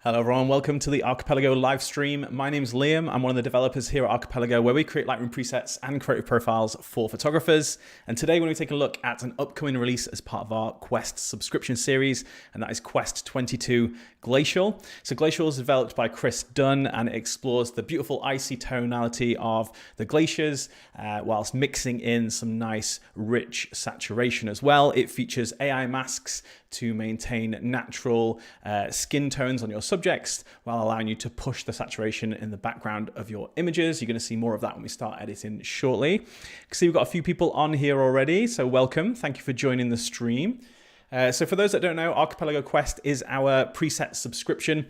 Hello everyone, welcome to the Archipelago live stream. My name's Liam. I'm one of the developers here at Archipelago, where we create Lightroom presets and creative profiles for photographers. And today we're going to take a look at an upcoming release as part of our Quest subscription series, and that is Quest 22 Glacial. So Glacial is developed by Chris Dunn, and it explores the beautiful icy tonality of the glaciers, whilst mixing in some nice rich saturation as well. It features AI masks to maintain natural skin tones on your subjects while allowing you to push the saturation in the background of your images. You're going to see more of that when we start editing shortly. You can see we've got a few people on here already, so welcome. Thank you for joining the stream. So for those that don't know, Archipelago Quest is our preset subscription.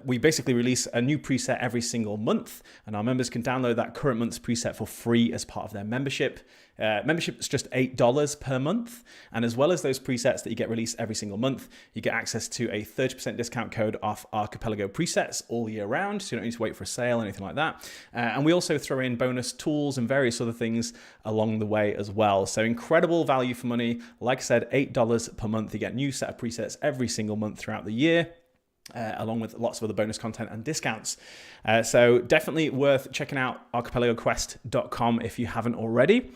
We basically release a new preset every single month, and our members can download that current month's preset for free as part of their membership. Membership is just $8 per month, and as well as those presets that you get released every single month, you get access to a 30% discount code off Archipelago presets all year round, so you don't need to wait for a sale or anything like that. And we also throw in bonus tools and various other things along the way as well. So incredible value for money. Like I said, $8 per month. You get a new set of presets every single month throughout the year. Along with lots of other bonus content and discounts. So definitely worth checking out archipelagoquest.com if you haven't already.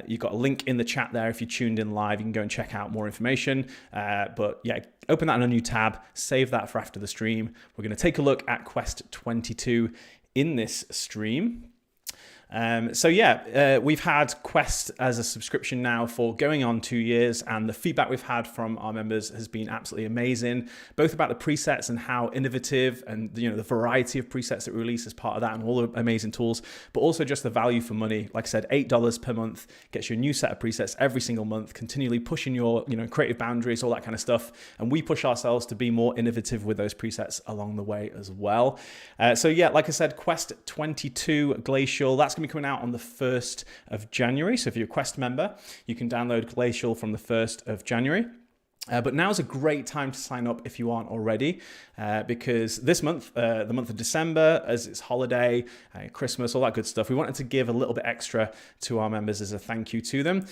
You've got a link in the chat there. If you tuned in live, you can go and check out more information. But yeah, open that in a new tab, save that for after the stream. We're going to take a look at Quest 22 in this stream. We've had Quest as a subscription now for going on 2 years, and the feedback we've had from our members has been absolutely amazing, both about the presets and how innovative and the variety of presets that we release as part of that and all the amazing tools, but also just the value for money. Like I said, $8 per month gets you a new set of presets every single month, continually pushing your creative boundaries, all that kind of stuff. And we push ourselves to be more innovative with those presets along the way as well. Like I said, Quest 22 Glacial, that's going to be coming out on the 1st of January. So if you're a Quest member, you can download Glacial from the 1st of January. But now's a great time to sign up if you aren't already, because this month, the month of December, as it's holiday, Christmas, all that good stuff, we wanted to give a little bit extra to our members as a thank you to them.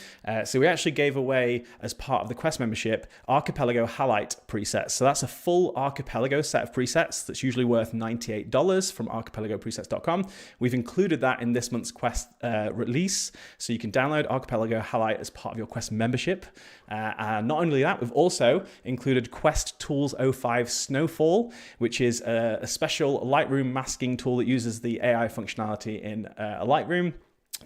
So we actually gave away, as part of the Quest membership, Archipelago Highlight presets. So that's a full Archipelago set of presets that's usually worth $98 from archipelagopresets.com. We've included that in this month's Quest release, so you can download Archipelago Highlight as part of your Quest membership. And not only that, we've also included Quest Tools 05 Snowfall, which is a special Lightroom masking tool that uses the AI functionality in a Lightroom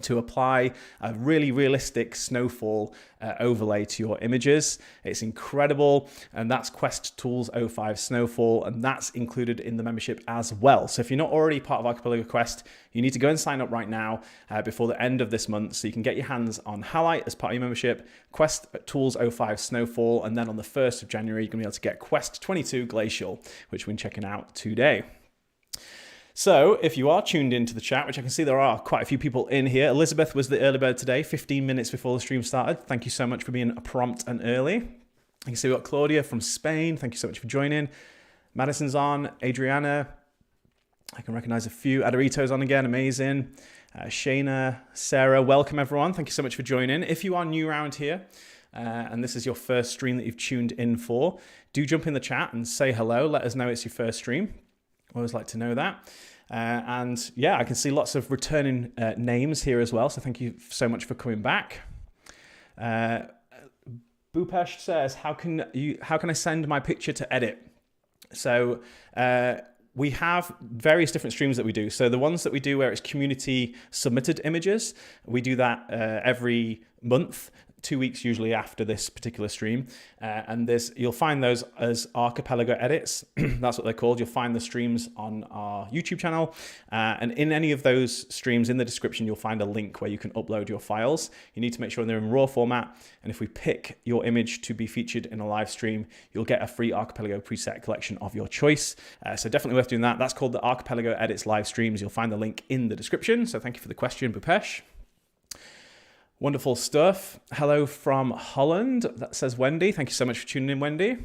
to apply a really realistic snowfall overlay to your images. It's incredible, and that's Quest Tools 05 Snowfall, and that's included in the membership as well. So if you're not already part of Archipelago Quest, you need to go and sign up right now before the end of this month, so you can get your hands on Highlight as part of your membership, Quest Tools 05 Snowfall, and then on the 1st of January, you're going to be able to get Quest 22 Glacial, which we're checking out today. So if you are tuned into the chat, which I can see there are quite a few people in here, Elizabeth was the early bird today, 15 minutes before the stream started. Thank you so much for being prompt and early. You can see we've got Claudia from Spain. Thank you so much for joining. Madison's on, Adriana. I can recognize a few. Adarito's on again, amazing. Shayna, Sarah, welcome everyone. Thank you so much for joining. If you are new around here, and this is your first stream that you've tuned in for, do jump in the chat and say hello. Let us know it's your first stream. Always like to know that. And yeah, I can see lots of returning names here as well. So thank you so much for coming back. Bupesh says, how can I send my picture to edit? So we have various different streams that we do. So the ones that we do where it's community submitted images, we do that every month. 2 weeks usually after this particular stream, and you'll find those as Archipelago edits. That's what they're called. You'll find the streams on our YouTube channel, and in any of those streams, in the description, you'll find a link where you can upload your files. You need to make sure they're in RAW format, and if we pick your image to be featured in a live stream, you'll get a free Archipelago preset collection of your choice. So definitely worth doing that. That's called the Archipelago Edits live streams. You'll find the link in the description. So thank you for the question, Bupesh. Wonderful stuff. Hello from Holland. That says Wendy. Thank you so much for tuning in, Wendy.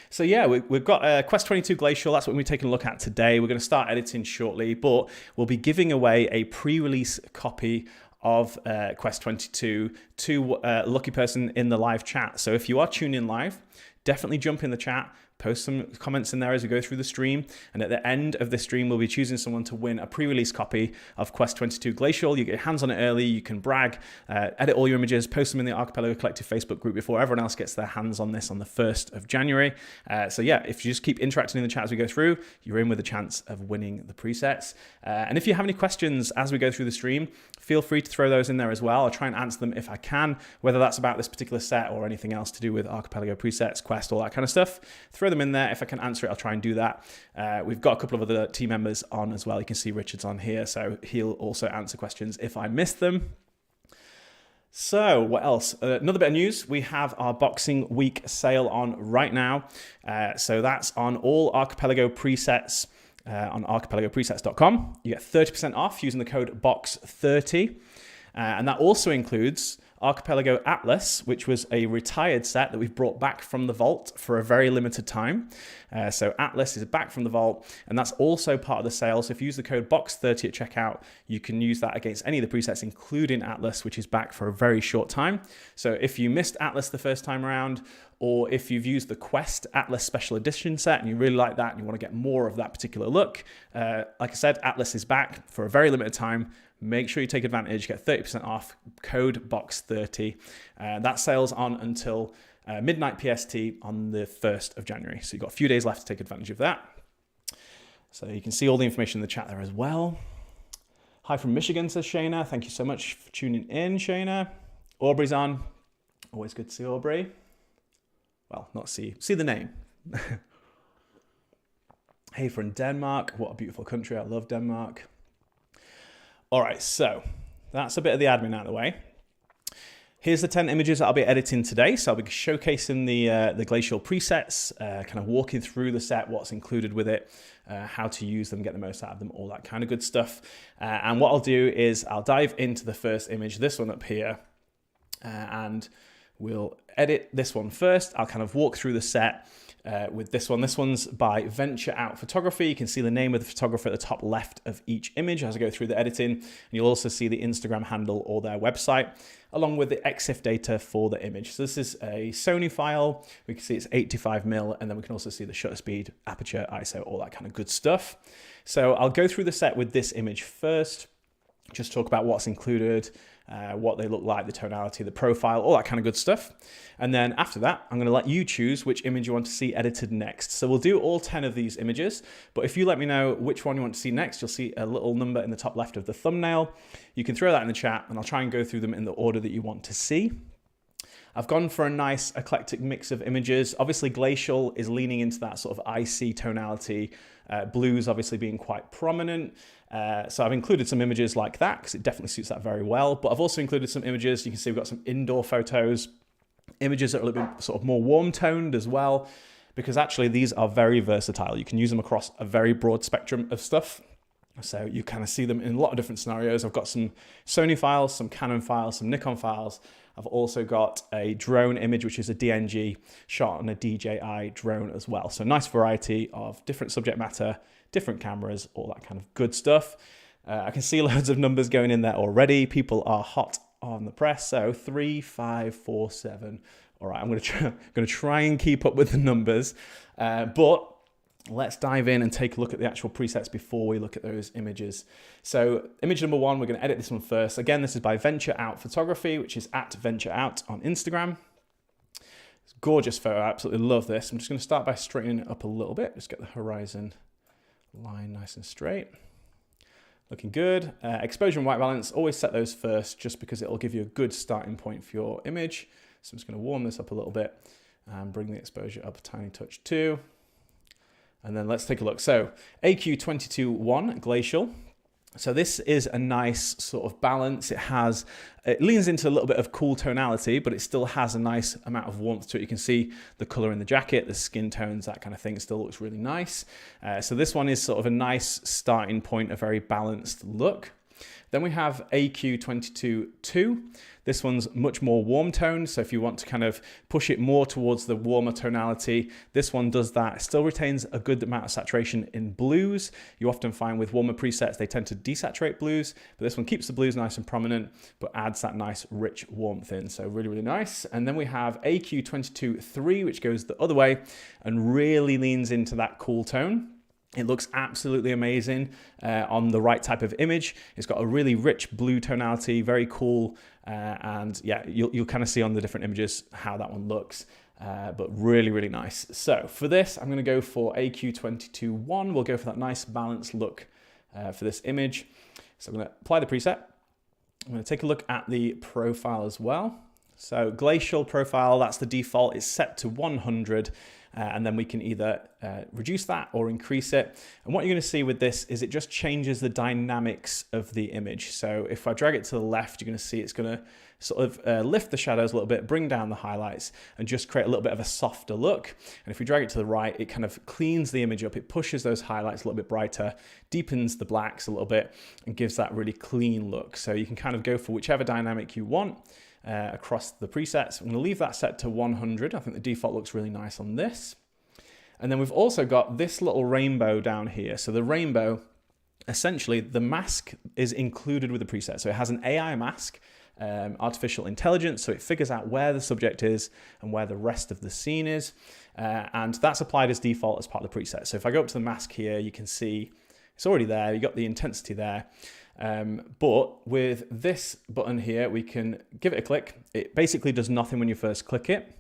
So yeah, we've got Quest 22 Glacial. That's what we're taking a look at today. We're going to start editing shortly, but we'll be giving away a pre-release copy of Quest 22 to a lucky person in the live chat. So if you are tuning in live, definitely jump in the chat, post some comments in there as we go through the stream. And at the end of the stream, we'll be choosing someone to win a pre-release copy of Quest 22 Glacial. You get your hands on it early. You can brag, edit all your images, post them in the Archipelago Collective Facebook group before everyone else gets their hands on this on the 1st of January. So yeah, if you just keep interacting in the chat as we go through, you're in with a chance of winning the presets. And if you have any questions as we go through the stream, feel free to throw those in there as well. I'll try and answer them if I can, whether that's about this particular set or anything else to do with Archipelago presets, Quest, all that kind of stuff. Throw them in there. If I can answer it, I'll try and do that. We've got a couple of other team members on as well. You can see Richard's on here, so he'll also answer questions if I miss them. So what else? Another bit of news. We have our Boxing Week sale on right now. So that's on all Archipelago presets on archipelagopresets.com. You get 30% off using the code BOX30. And that also includes Archipelago Atlas, which was a retired set that we've brought back from the vault for a very limited time. So Atlas is back from the vault, and that's also part of the sale. So if you use the code BOX30 at checkout, you can use that against any of the presets, including Atlas, which is back for a very short time. So if you missed Atlas the first time around, or if you've used the Quest Atlas Special Edition set and you really like that and you want to get more of that particular look, like I said, Atlas is back for a very limited time. Make sure you take advantage, get 30% off, code BOX30. That sale's on until midnight PST on the 1st of January. So you've got a few days left to take advantage of that. So you can see all the information in the chat there as well. Hi from Michigan, says Shayna. Thank you so much for tuning in, Shayna. Aubrey's on. Always good to see Aubrey. Well, not see the name. Hey, from Denmark. What a beautiful country. I love Denmark. All right, so that's a bit of the admin out of the way. Here's the 10 images that I'll be editing today. So I'll be showcasing the Glacial presets, kind of walking through the set, what's included with it, how to use them, get the most out of them, all that kind of good stuff. And what I'll do is I'll dive into the first image, this one up here, and we'll edit this one first. I'll kind of walk through the set with this one. This one's by Venture Out Photography. You can see the name of the photographer at the top left of each image as I go through the editing. And you'll also see the Instagram handle or their website, along with the EXIF data for the image. So this is a Sony file. We can see it's 85mm, and then we can also see the shutter speed, aperture, ISO, all that kind of good stuff. So I'll go through the set with this image first, just talk about what's included, what they look like, the tonality, the profile, all that kind of good stuff. And then after that, I'm going to let you choose which image you want to see edited next. So we'll do all 10 of these images, but if you let me know which one you want to see next, you'll see a little number in the top left of the thumbnail. You can throw that in the chat and I'll try and go through them in the order that you want to see. I've gone for a nice eclectic mix of images. Obviously Glacial is leaning into that sort of icy tonality, blues obviously being quite prominent. So I've included some images like that because it definitely suits that very well. But I've also included some images. You can see we've got some indoor photos, images that are a little bit sort of more warm toned as well, because actually these are very versatile. You can use them across a very broad spectrum of stuff. So you kind of see them in a lot of different scenarios. I've got some Sony files, some Canon files, some Nikon files. I've also got a drone image, which is a DNG shot on a DJI drone as well. So nice variety of different subject matter, different cameras, all that kind of good stuff. I can see loads of numbers going in there already. People are hot on the press. So 3, 5, 4, 7. All right, I'm going to try and keep up with the numbers, but let's dive in and take a look at the actual presets before we look at those images. So image number 1, we're going to edit this one first. Again, this is by Venture Out Photography, which is at Venture Out on Instagram. It's a gorgeous photo. I absolutely love this. I'm just going to start by straightening it up a little bit. Just get the horizon line nice and straight. Looking good. Exposure and white balance, always set those first just because it'll give you a good starting point for your image. So I'm just going to warm this up a little bit and bring the exposure up a tiny touch too. And then let's take a look. So AQ22-1 Glacial. So this is a nice sort of balance. It leans into a little bit of cool tonality, but it still has a nice amount of warmth to it. You can see the color in the jacket, the skin tones, that kind of thing. It still looks really nice. So this one is sort of a nice starting point, a very balanced look. Then we have AQ22.2. This one's much more warm toned. So if you want to kind of push it more towards the warmer tonality, this one does that. It still retains a good amount of saturation in blues. You often find with warmer presets, they tend to desaturate blues, but this one keeps the blues nice and prominent, but adds that nice rich warmth in. So really, really nice. And then we have AQ22.3, which goes the other way and really leans into that cool tone. It looks absolutely amazing on the right type of image. It's got a really rich blue tonality, very cool. And yeah, you'll kind of see on the different images how that one looks, but really, really nice. So for this, I'm going to go for AQ22.1. We'll go for that nice balanced look for this image. So I'm going to apply the preset. I'm going to take a look at the profile as well. So Glacial profile, that's the default. It's set to 100. And then we can either reduce that or increase it. And what you're going to see with this is it just changes the dynamics of the image. So if I drag it to the left, you're going to see it's going to sort of lift the shadows a little bit, bring down the highlights, and just create a little bit of a softer look. And if we drag it to the right, it kind of cleans the image up. It pushes those highlights a little bit brighter, deepens the blacks a little bit, and gives that really clean look. So you can kind of go for whichever dynamic you want. Across the presets. I'm going to leave that set to 100. I think the default looks really nice on this. And then we've also got this little rainbow down here. So the rainbow, essentially the mask is included with the preset. So it has an AI mask, artificial intelligence. So it figures out where the subject is and where the rest of the scene is. And that's applied as default as part of the preset. So if I go up to the mask here, you can see it's already there. You've got the intensity there. But with this button here, we can give it a click. It basically does nothing when you first click it.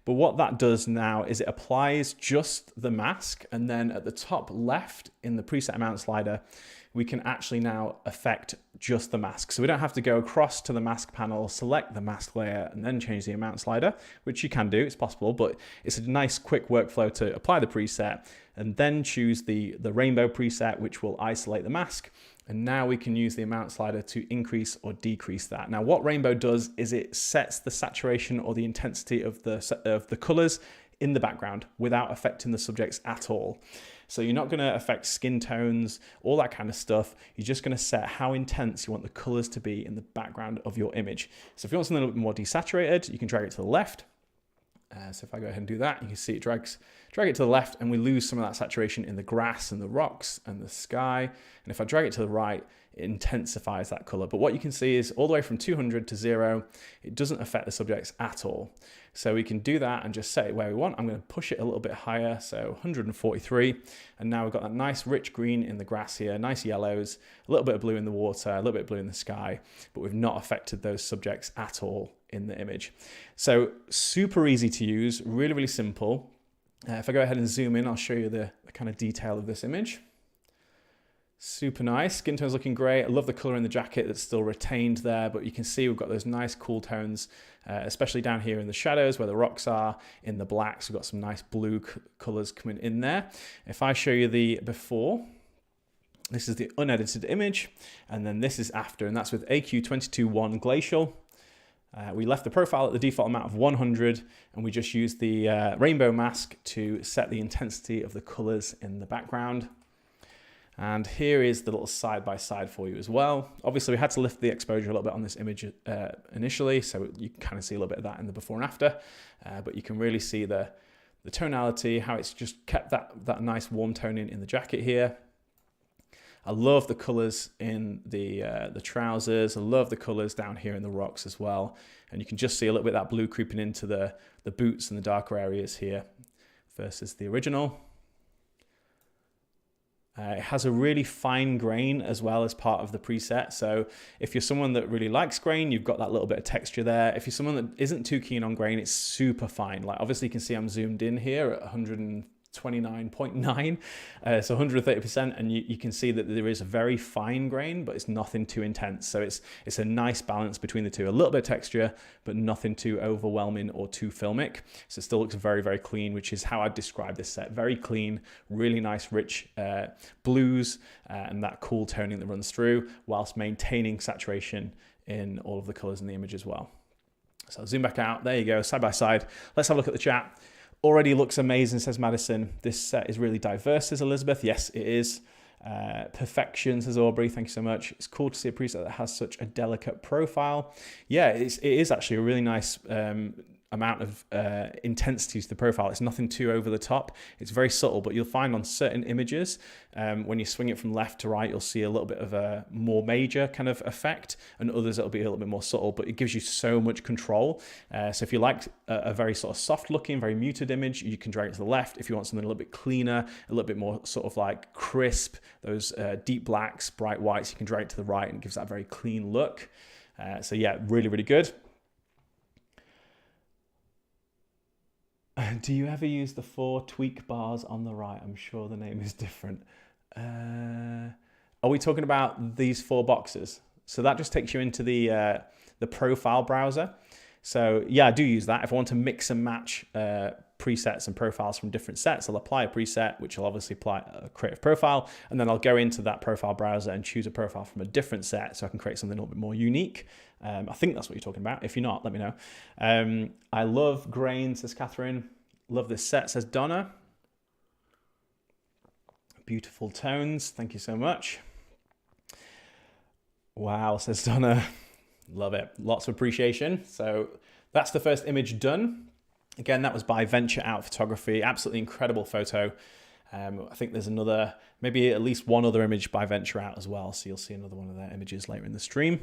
But what that does now is it applies just the mask. And then at the top left in the preset amount slider, we can actually now affect just the mask. So we don't have to go across to the mask panel, select the mask layer, and then change the amount slider, which you can do, it's possible, but it's a nice quick workflow to apply the preset and then choose the rainbow preset, which will isolate the mask. And now we can use the amount slider to increase or decrease that. Now what rainbow does is it sets the saturation or the intensity of the colors in the background without affecting the subjects at all. So you're not going to affect skin tones, all that kind of stuff. You're just going to set how intense you want the colors to be in the background of your image. So if you want something a little bit more desaturated, you can drag it to the left. So if I go ahead and do that, you can see it drag it to the left and we lose some of that saturation in the grass and the rocks and the sky. And if I drag it to the right, it intensifies that color. But what you can see is all the way from 200 to 0, it doesn't affect the subjects at all. So we can do that and just set it where we want. I'm going to push it a little bit higher, so 143. And now we've got that nice rich green in the grass here, nice yellows, a little bit of blue in the water, a little bit of blue in the sky, but we've not affected those subjects at all in the image. So super easy to use, really, really simple. If I go ahead and zoom in, I'll show you the kind of detail of this image. Super nice. Skin tone's looking great. I love the color in the jacket that's still retained there, but you can see we've got those nice cool tones, especially down here in the shadows where the rocks are, in the blacks. We've got some nice blue colors coming in there. If I show you the before, this is the unedited image, and then this is after, and that's with AQ22.1 Glacial. We left the profile at the default amount of 100, and we just used the rainbow mask to set the intensity of the colors in the background. And here is the little side-by-side for you as well. Obviously, we had to lift the exposure a little bit on this image initially, so you can kind of see a little bit of that in the before and after. But you can really see the tonality, how it's just kept that nice warm tone in the jacket here. I love the colors in the trousers. I love the colors down here in the rocks as well. And you can just see a little bit of that blue creeping into the boots and the darker areas here versus the original. It has a really fine grain as well as part of the preset. So if you're someone that really likes grain, you've got that little bit of texture there. If you're someone that isn't too keen on grain, it's super fine. Like obviously you can see I'm zoomed in here at 129.9, so 130%, and you can see that there is a very fine grain, but it's nothing too intense. So it's a nice balance between the two. A little bit of texture, but nothing too overwhelming or too filmic. So it still looks very, very clean, which is how I'd describe this set. Very clean, really nice, rich blues, and that cool toning that runs through, whilst maintaining saturation in all of the colors in the image as well. So I'll zoom back out. There you go, side by side. Let's have a look at the chat. Already looks amazing, says Madison. This set is really diverse, says Elizabeth. Yes, it is. Perfection, says Aubrey. Thank you so much. It's cool to see a preset that has such a delicate profile. Yeah, it is actually a really nice amount of intensity to the profile. It's nothing too over the top. It's very subtle, but you'll find on certain images, when you swing it from left to right, you'll see a little bit of a more major kind of effect, and others it'll be a little bit more subtle, but it gives you so much control. So if you like a very sort of soft looking, very muted image, you can drag it to the left. If you want something a little bit cleaner, a little bit more sort of like crisp, those deep blacks, bright whites, you can drag it to the right, and it gives that very clean look. So yeah, really, really good. Do you ever use the 4 tweak bars on the right? I'm sure the name is different. Are we talking about these 4 boxes? So that just takes you into the profile browser. So yeah, I do use that. If I want to mix and match presets and profiles from different sets, I'll apply a preset, which will obviously apply a creative profile, and then I'll go into that profile browser and choose a profile from a different set so I can create something a little bit more unique. I think that's what you're talking about. If you're not, let me know. I love grain, says Catherine. Love this set, says Donna. Beautiful tones. Thank you so much. Wow, says Donna. Love it. Lots of appreciation. So that's the first image done. Again, that was by Venture Out Photography. Absolutely incredible photo. I think there's another, maybe at least one other image by Venture Out as well. So you'll see another one of their images later in the stream.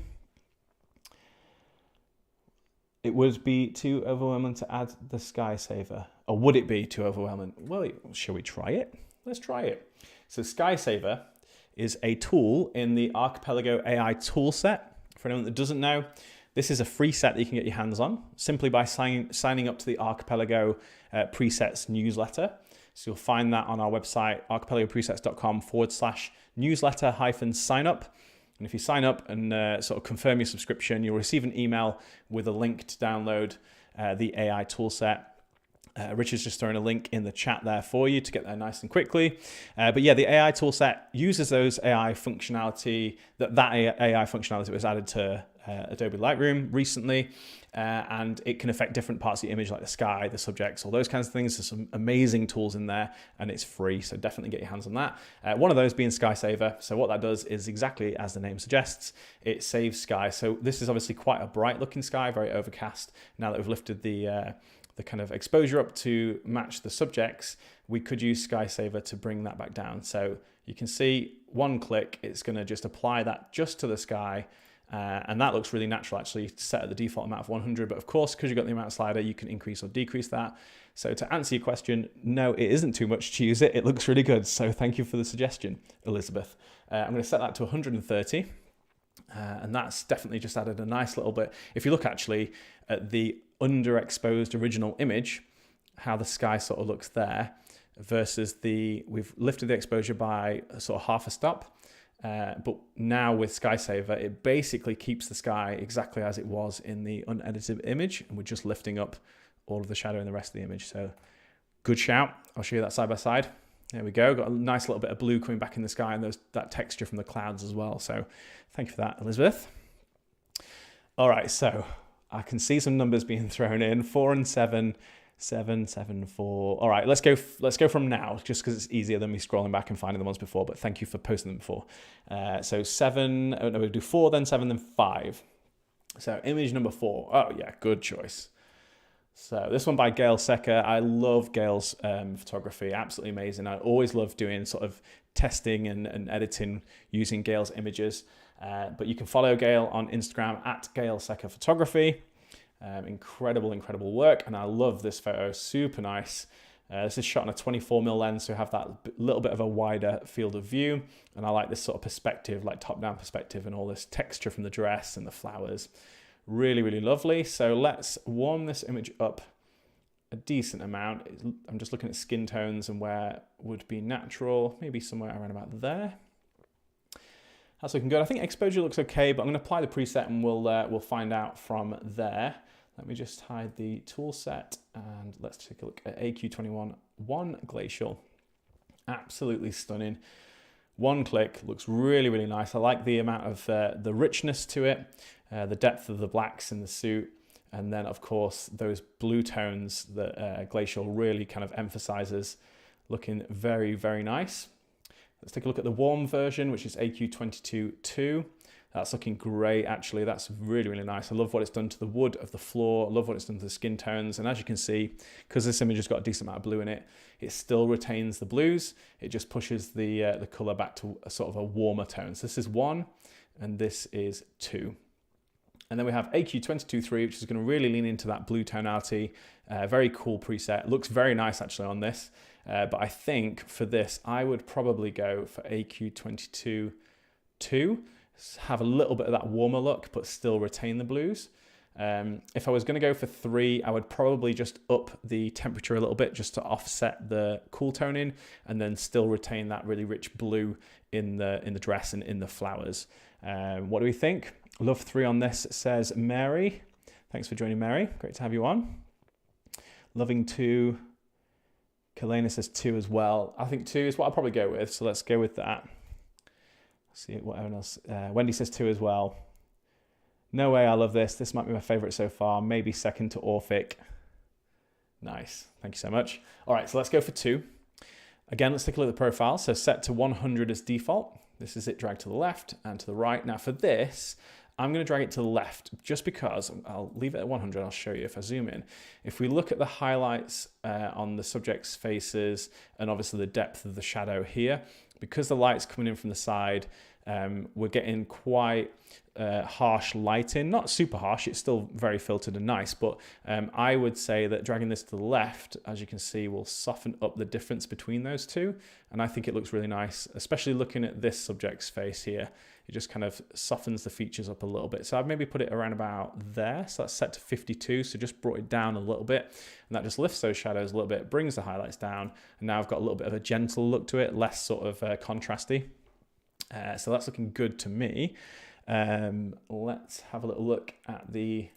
It would be too overwhelming to add the Sky Saver. Or would it be too overwhelming? Well, shall we try it? Let's try it. So Sky Saver is a tool in the Archipelago AI toolset. For anyone that doesn't know, this is a free set that you can get your hands on simply by signing up to the Archipelago presets newsletter. So you'll find that on our website, archipelagopresets.com/newsletter-sign-up. And if you sign up and sort of confirm your subscription, you'll receive an email with a link to download the AI toolset. Richard's just throwing a link in the chat there for you to get there nice and quickly. But yeah, the AI toolset uses those AI functionality, that AI functionality was added to Adobe Lightroom recently, and it can affect different parts of the image like the sky, the subjects, all those kinds of things. There's some amazing tools in there and it's free, so definitely get your hands on that. One of those being Sky Saver. So what that does is exactly as the name suggests, it saves sky. So this is obviously quite a bright looking sky, very overcast. Now that we've lifted the kind of exposure up to match the subjects, we could use Sky Saver to bring that back down. So you can see one click, it's going to just apply that just to the sky. And that looks really natural, actually, set at the default amount of 100. But of course, because you've got the amount slider, you can increase or decrease that. So to answer your question, no, it isn't too much to use it. It looks really good. So thank you for the suggestion, Elizabeth. I'm going to set that to 130. And that's definitely just added a nice little bit. If you look actually at the underexposed original image, how the sky sort of looks there versus we've lifted the exposure by sort of half a stop. But now with Sky Saver, it basically keeps the sky exactly as it was in the unedited image, and we're just lifting up all of the shadow in the rest of the image. So good shout. I'll show you that side by side. There we go. Got a nice little bit of blue coming back in the sky, and that texture from the clouds as well. So thank you for that, Elizabeth. All right, so I can see some numbers being thrown in, 4 and 7. 7, 7, 4. All right, let's go from now, just because it's easier than me scrolling back and finding the ones before. But thank you for posting them before. So 7. Oh no, we'll do 4, then 7, then 5. So image number 4. Oh yeah, good choice. So this one by Gail Secker. I love Gail's photography. Absolutely amazing. I always love doing sort of testing and editing using Gail's images. But you can follow Gail on Instagram at Gail Secker Photography. Incredible work, and I love this photo. Super nice. This is shot on a 24mm lens, so you have that little bit of a wider field of view, and I like this sort of perspective, like top-down perspective, and all this texture from the dress and the flowers. Really lovely. So let's warm this image up a decent amount. I'm just looking at skin tones and where would be natural, maybe somewhere around about there. That's looking good. I think exposure looks okay, but I'm going to apply the preset and we'll find out from there. Let me just hide the tool set and let's take a look at AQ21 1 Glacial. Absolutely stunning. One click, looks really nice. I like the amount of the richness to it, the depth of the blacks in the suit, and then of course those blue tones that Glacial really kind of emphasizes, looking very nice. Let's take a look at the warm version, which is AQ22.2. That's looking great, actually. That's really, really nice. I love what it's done to the wood of the floor. I love what it's done to the skin tones. And as you can see, because this image has got a decent amount of blue in it, it still retains the blues. It just pushes the color back to a sort of a warmer tone. So this is 1, and this is 2. And then we have AQ22.3, which is going to really lean into that blue tonality. Very cool preset. Looks very nice, actually, on this. But I think for this, I would probably go for AQ22.2. Have a little bit of that warmer look, but still retain the blues. If I was going to go for 3, I would probably just up the temperature a little bit just to offset the cool toning, and then still retain that really rich blue in the dress and in the flowers. What do we think? Love 3 on this, says Mary. Thanks for joining, Mary. Great to have you on. Loving 2. Kalena says 2 as well. I think 2 is what I'll probably go with, so let's go with that. See what everyone else. Wendy says 2 as well. No way, I love this. This might be my favorite so far. Maybe second to Orphic. Nice. Thank you so much. All right, so let's go for 2. Again, let's take a look at the profile. So set to 100 as default. This is it dragged to the left and to the right. Now for this, I'm going to drag it to the left just because I'll leave it at 100. I'll show you if I zoom in. If we look at the highlights on the subject's faces and obviously the depth of the shadow here, because the light's coming in from the side, we're getting quite harsh lighting. Not super harsh, it's still very filtered and nice, but I would say that dragging this to the left, as you can see, will soften up the difference between those two. And I think it looks really nice, especially looking at this subject's face here. It just kind of softens the features up a little bit. So I've maybe put it around about there. So that's set to 52. So just brought it down a little bit, and that just lifts those shadows a little bit, brings the highlights down. And now I've got a little bit of a gentle look to it, less sort of contrasty. So that's looking good to me. Let's have a little look at the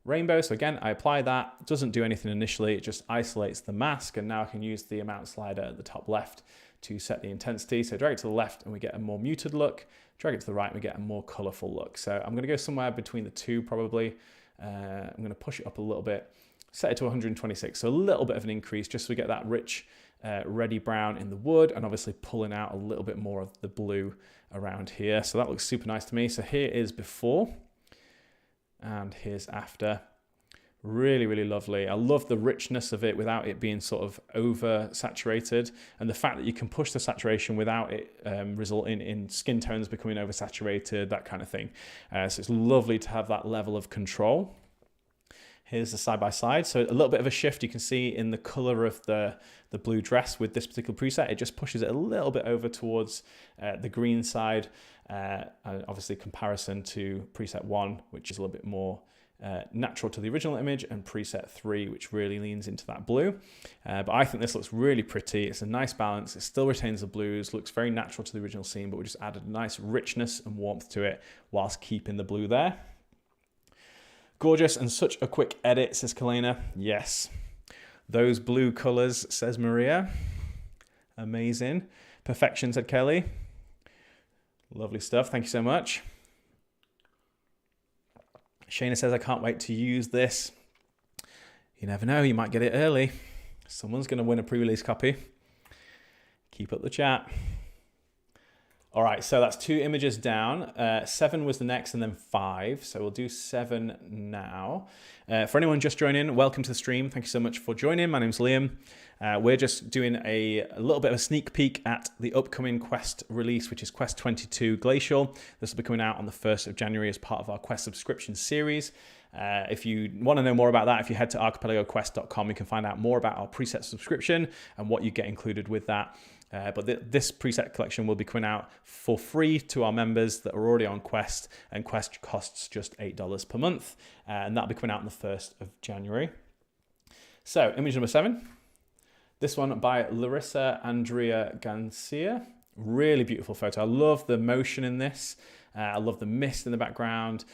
rainbow. So again, I apply that, doesn't do anything initially, it just isolates the mask, and now I can use the amount slider at the top left to set the intensity. So drag it to the left and we get a more muted look, drag it to the right and we get a more colorful look. So I'm going to go somewhere between the two probably. I'm going to push it up a little bit, set it to 126, so a little bit of an increase just so we get that rich reddy brown in the wood, and obviously pulling out a little bit more of the blue around here. So that looks super nice to me. So here is before and here's after. Really, really lovely. I love the richness of it without it being sort of over saturated, and the fact that you can push the saturation without it resulting in skin tones becoming oversaturated, that kind of thing. So it's lovely to have that level of control. Here's the side-by-side. So a little bit of a shift you can see in the color of the blue dress with this particular preset. It just pushes it a little bit over towards the green side. Obviously comparison to preset 1, which is a little bit more natural to the original image, and preset 3, which really leans into that blue. But I think this looks really pretty. It's a nice balance. It still retains the blues, looks very natural to the original scene, but we just added a nice richness and warmth to it whilst keeping the blue there. Gorgeous and such a quick edit, says Kalena. Yes. Those blue colors, says Maria. Amazing. Perfection, said Kelly. Lovely stuff. Thank you so much. Shayna says, I can't wait to use this. You never know, you might get it early. Someone's going to win a pre-release copy. Keep up the chat. All right, so that's 2 images down. 7 was the next, and then 5. So we'll do 7 now. For anyone just joining, welcome to the stream. Thank you so much for joining. My name's Liam. We're just doing a little bit of a sneak peek at the upcoming Quest release, which is Quest 22 Glacial. This will be coming out on the 1st of January as part of our Quest subscription series. If you want to know more about that, if you head to archipelagoquest.com, you can find out more about our preset subscription and what you get included with that. But this preset collection will be coming out for free to our members that are already on Quest, and Quest costs just $8 per month, and that'll be coming out on the 1st of January. So image number 7, this one by Larissa Andrea Garcia. Really beautiful photo. I love the motion in this. I love the mist in the background,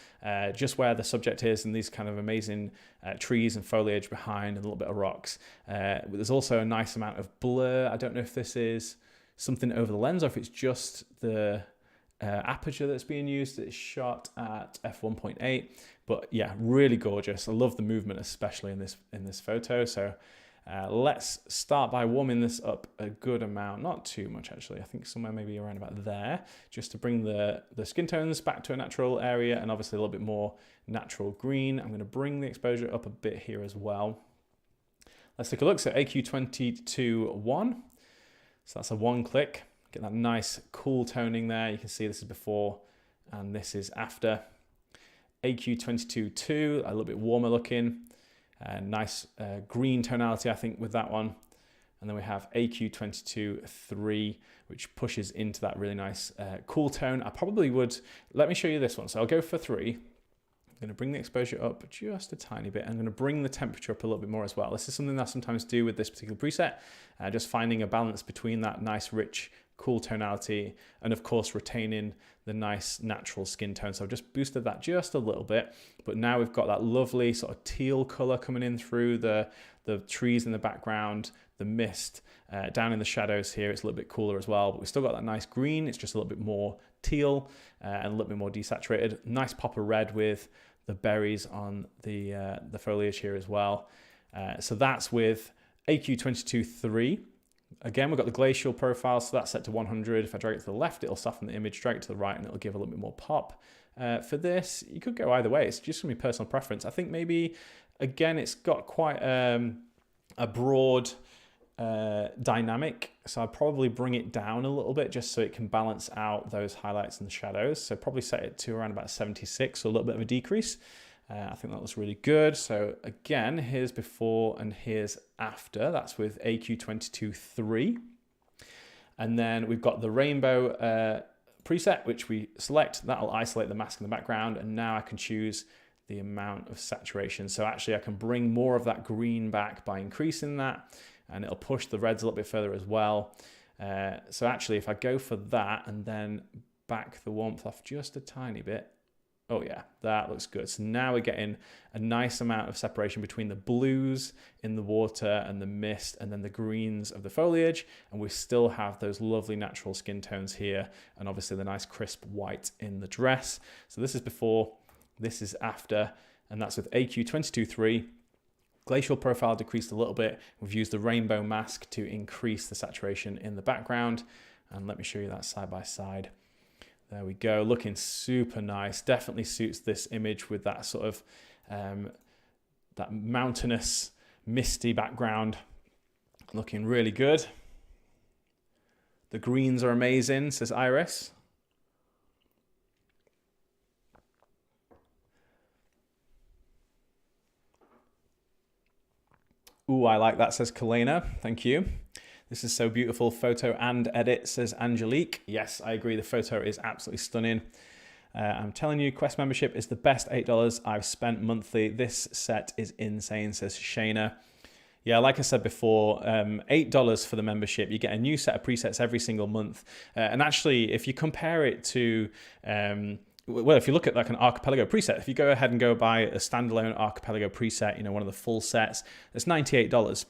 just where the subject is, and these kind of amazing trees and foliage behind, and a little bit of rocks. There's also a nice amount of blur. I don't know if this is something over the lens or if it's just the aperture that's being used. It's shot at f1.8, but yeah, really gorgeous. I love the movement, especially in this photo. So Let's start by warming this up a good amount, not too much actually. I think somewhere maybe around about there, just to bring the skin tones back to a natural area and obviously a little bit more natural green. I'm going to bring the exposure up a bit here as well. Let's take a look. So AQ22.1. So that's a 1 click. Get that nice cool toning there. You can see this is before and this is after. AQ22.2, a little bit warmer looking. Nice green tonality, I think, with that one. And then we have AQ22.3, which pushes into that really nice cool tone. I probably would, let me show you this one. So I'll go for 3. I'm going to bring the exposure up just a tiny bit. I'm going to bring the temperature up a little bit more as well. This is something that I sometimes do with this particular preset, just finding a balance between that nice, rich, cool tonality and of course retaining the nice natural skin tone. So I've just boosted that just a little bit, but now we've got that lovely sort of teal color coming in through the trees in the background, the mist down in the shadows here. It's a little bit cooler as well, but we've still got that nice green. It's just a little bit more teal and a little bit more desaturated. Nice pop of red with the berries on the foliage here as well. So that's with AQ22.3. Again, we've got the glacial profile, so that's set to 100. If I drag it to the left, it'll soften the image. Drag it to the right, and it'll give a little bit more pop. For this, you could go either way. It's just going to be personal preference. I think maybe, again, it's got quite a broad dynamic, so I'd probably bring it down a little bit just so it can balance out those highlights and the shadows. So probably set it to around about 76, so a little bit of a decrease. I think that looks really good. So again, here's before and here's after. That's with AQ22.3. And then we've got the rainbow preset, which we select. That'll isolate the mask in the background. And now I can choose the amount of saturation. So actually I can bring more of that green back by increasing that, and it'll push the reds a little bit further as well. So actually if I go for that and then back the warmth off just a tiny bit, oh yeah, that looks good. So now we're getting a nice amount of separation between the blues in the water and the mist and then the greens of the foliage. And we still have those lovely natural skin tones here. And obviously the nice crisp white in the dress. So this is before, this is after, and that's with AQ22.3. Glacial profile decreased a little bit. We've used the rainbow mask to increase the saturation in the background. And let me show you that side by side. There we go, looking super nice. Definitely suits this image with that sort of that mountainous, misty background. Looking really good. The greens are amazing, says Iris. Ooh, I like that, says Kalena. Thank you. This is so beautiful. Photo and edit, says Angelique. Yes, I agree. The photo is absolutely stunning. I'm telling you, Quest membership is the best $8 I've spent monthly. This set is insane, says Shayna. Yeah, like I said before, $8 for the membership. You get a new set of presets every single month. And actually, if you compare it to, well, if you look at like an Archipelago preset, if you go ahead and go buy a standalone Archipelago preset, you know, one of the full sets, it's $98.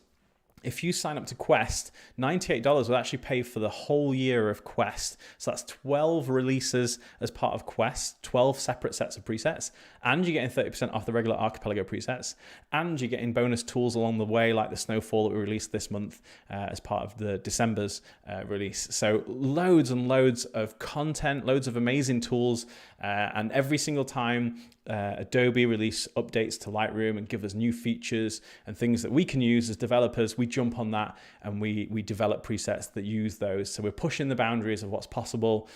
If you sign up to Quest, $98 will actually pay for the whole year of Quest. So that's 12 releases as part of Quest, 12 separate sets of presets, and you're getting 30% off the regular Archipelago presets, and you're getting bonus tools along the way, like the Snowfall that we released this month as part of the December's release. So loads and loads of content, loads of amazing tools, and every single time Adobe release updates to Lightroom and give us new features and things that we can use as developers, we jump on that and we develop presets that use those. So we're pushing the boundaries of what's possible,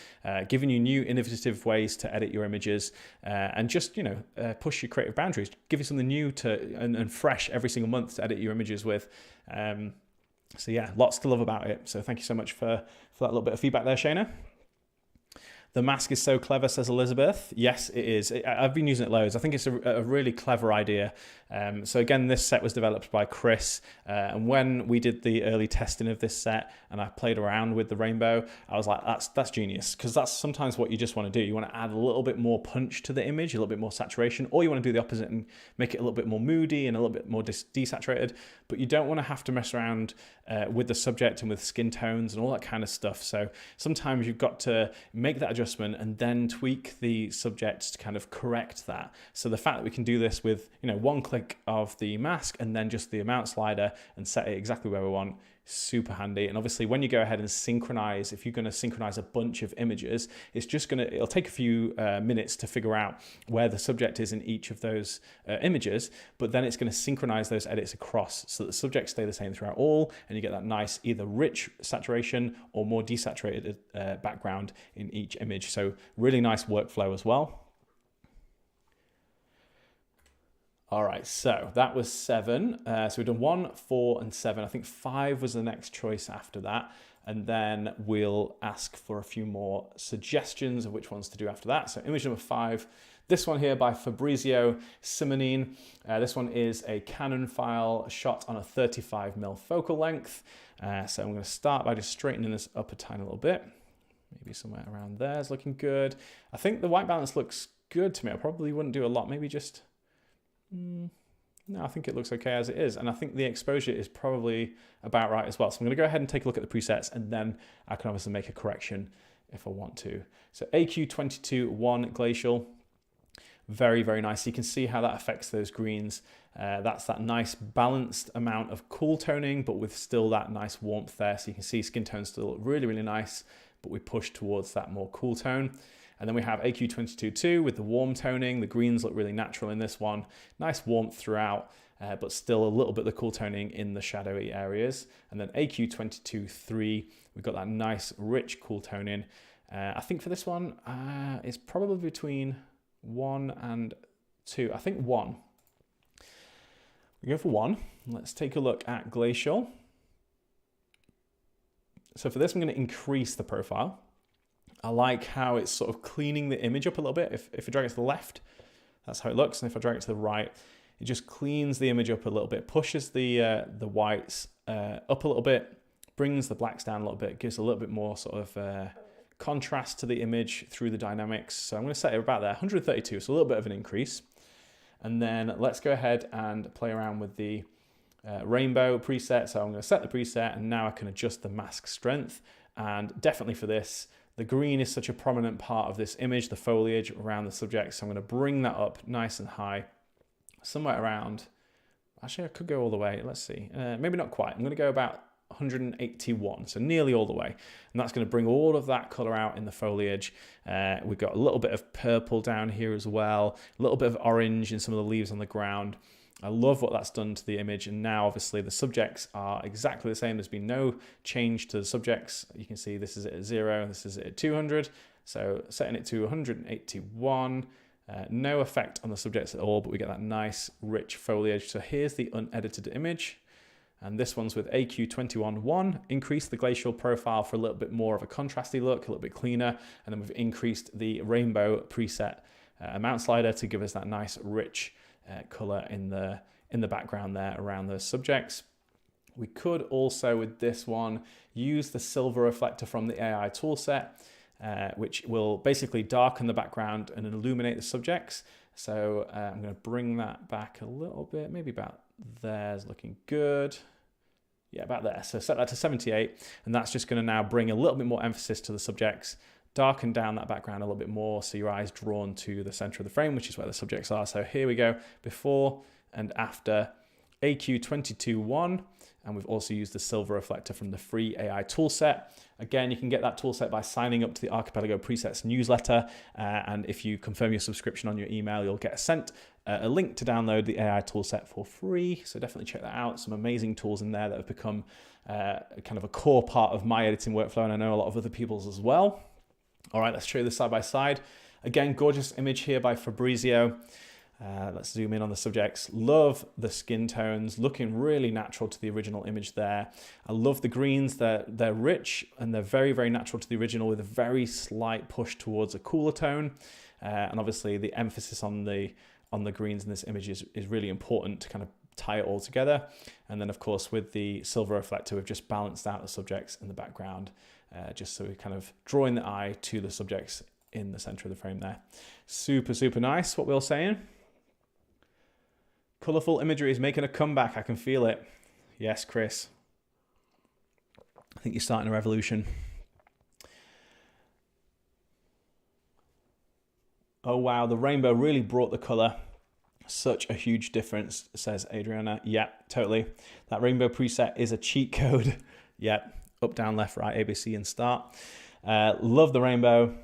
giving you new innovative ways to edit your images, and just, you know, push your creative boundaries, give you something new to and fresh every single month to edit your images with. So yeah, lots to love about it. So thank you so much for that little bit of feedback there, Shayna. The mask is so clever, says Elizabeth. Yes, it is. I've been using it loads. I think it's a really clever idea. So again, this set was developed by Chris. And when we did the early testing of this set and I played around with the rainbow, I was like, that's genius. Because that's sometimes what you just want to do. You want to add a little bit more punch to the image, a little bit more saturation, or you want to do the opposite and make it a little bit more moody and a little bit more desaturated. But you don't want to have to mess around with the subject and with skin tones and all that kind of stuff. So sometimes you've got to make that adjustment adjustment and then tweak the subject to kind of correct that. So the fact that we can do this with, one click of the mask and then just the amount slider and set it exactly where we want, super handy. And obviously when you go ahead and synchronize, if you're going to synchronize a bunch of images, it'll take a few minutes to figure out where the subject is in each of those images, but then it's going to synchronize those edits across so that the subjects stay the same throughout all, and you get that nice either rich saturation or more desaturated background in each image. So really nice workflow as well. All right, so that was 7. So we've done 1, 4, and 7. I think 5 was the next choice after that. And then we'll ask for a few more suggestions of which ones to do after that. So image number 5, this one here by Fabrizio Simonine. This one is a Canon file shot on a 35mm focal length. So I'm going to start by just straightening this up a tiny little bit. Maybe somewhere around there is looking good. I think the white balance looks good to me. I probably wouldn't do a lot, maybe just... No, I think it looks okay as it is. And I think the exposure is probably about right as well. So I'm going to go ahead and take a look at the presets, and then I can obviously make a correction if I want to. So AQ22-1 Glacial, very, very nice. You can see how that affects those greens. That's that nice balanced amount of cool toning, but with still that nice warmth there. So you can see skin tones still look really, really nice, but we push towards that more cool tone. And then we have AQ22-2 with the warm toning. The greens look really natural in this one. Nice warmth throughout, but still a little bit of the cool toning in the shadowy areas. And then AQ22-3, we've got that nice rich cool toning. I think for this one, it's probably between 1 and 2. I think 1. We go for 1. Let's take a look at Glacial. So for this, I'm going to increase the profile. I like how it's sort of cleaning the image up a little bit. If I drag it to the left, that's how it looks. And if I drag it to the right, it just cleans the image up a little bit, pushes the whites up a little bit, brings the blacks down a little bit, gives a little bit more sort of contrast to the image through the dynamics. So I'm going to set it about there, 132, so a little bit of an increase. And then let's go ahead and play around with the rainbow preset. So I'm going to set the preset, and now I can adjust the mask strength. And definitely for this, the green is such a prominent part of this image, the foliage around the subject. So I'm going to bring that up nice and high, somewhere around, actually I could go all the way, let's see, maybe not quite. I'm going to go about 181, so nearly all the way. And that's going to bring all of that color out in the foliage. We've got a little bit of purple down here as well, a little bit of orange in some of the leaves on the ground. I love what that's done to the image, and now obviously the subjects are exactly the same. There's been no change to the subjects. You can see this is at 0, this is at 200. So setting it to 181, no effect on the subjects at all, but we get that nice rich foliage. So here's the unedited image, and this one's with AQ21-1. Increase the glacial profile for a little bit more of a contrasty look, a little bit cleaner, and then we've increased the rainbow preset amount slider to give us that nice rich color in the background there around those subjects. We could also, with this one, use the silver reflector from the AI toolset, which will basically darken the background and illuminate the subjects. So I'm going to bring that back a little bit, maybe about there's looking good. Yeah, about there. So set that to 78, and that's just going to now bring a little bit more emphasis to the subjects, darken down that background a little bit more so your eye's drawn to the center of the frame, which is where the subjects are. So here we go, before and after AQ22-1, and we've also used the silver reflector from the free AI toolset. Again, you can get that toolset by signing up to the Archipelago Presets newsletter, and if you confirm your subscription on your email, you'll get sent a link to download the AI toolset for free. So definitely check that out. Some amazing tools in there that have become kind of a core part of my editing workflow, and I know a lot of other people's as well. All right, let's show you this side by side. Again, gorgeous image here by Fabrizio. Let's zoom in on the subjects. Love the skin tones, looking really natural to the original image there. I love the greens, they're rich and they're very, very natural to the original with a very slight push towards a cooler tone. And obviously the emphasis on the greens in this image is really important to kind of tie it all together. And then of course with the silver reflector, we've just balanced out the subjects in the background, just so we're kind of drawing the eye to the subjects in the center of the frame there. Super, super nice, what we're saying. Colourful imagery is making a comeback. I can feel it. Yes, Chris. I think you're starting a revolution. Oh wow, the rainbow really brought the color. Such a huge difference, says Adriana. Yep, totally. That rainbow preset is a cheat code. Yep, up, down, left, right, A, B, C, and start. Love the rainbow.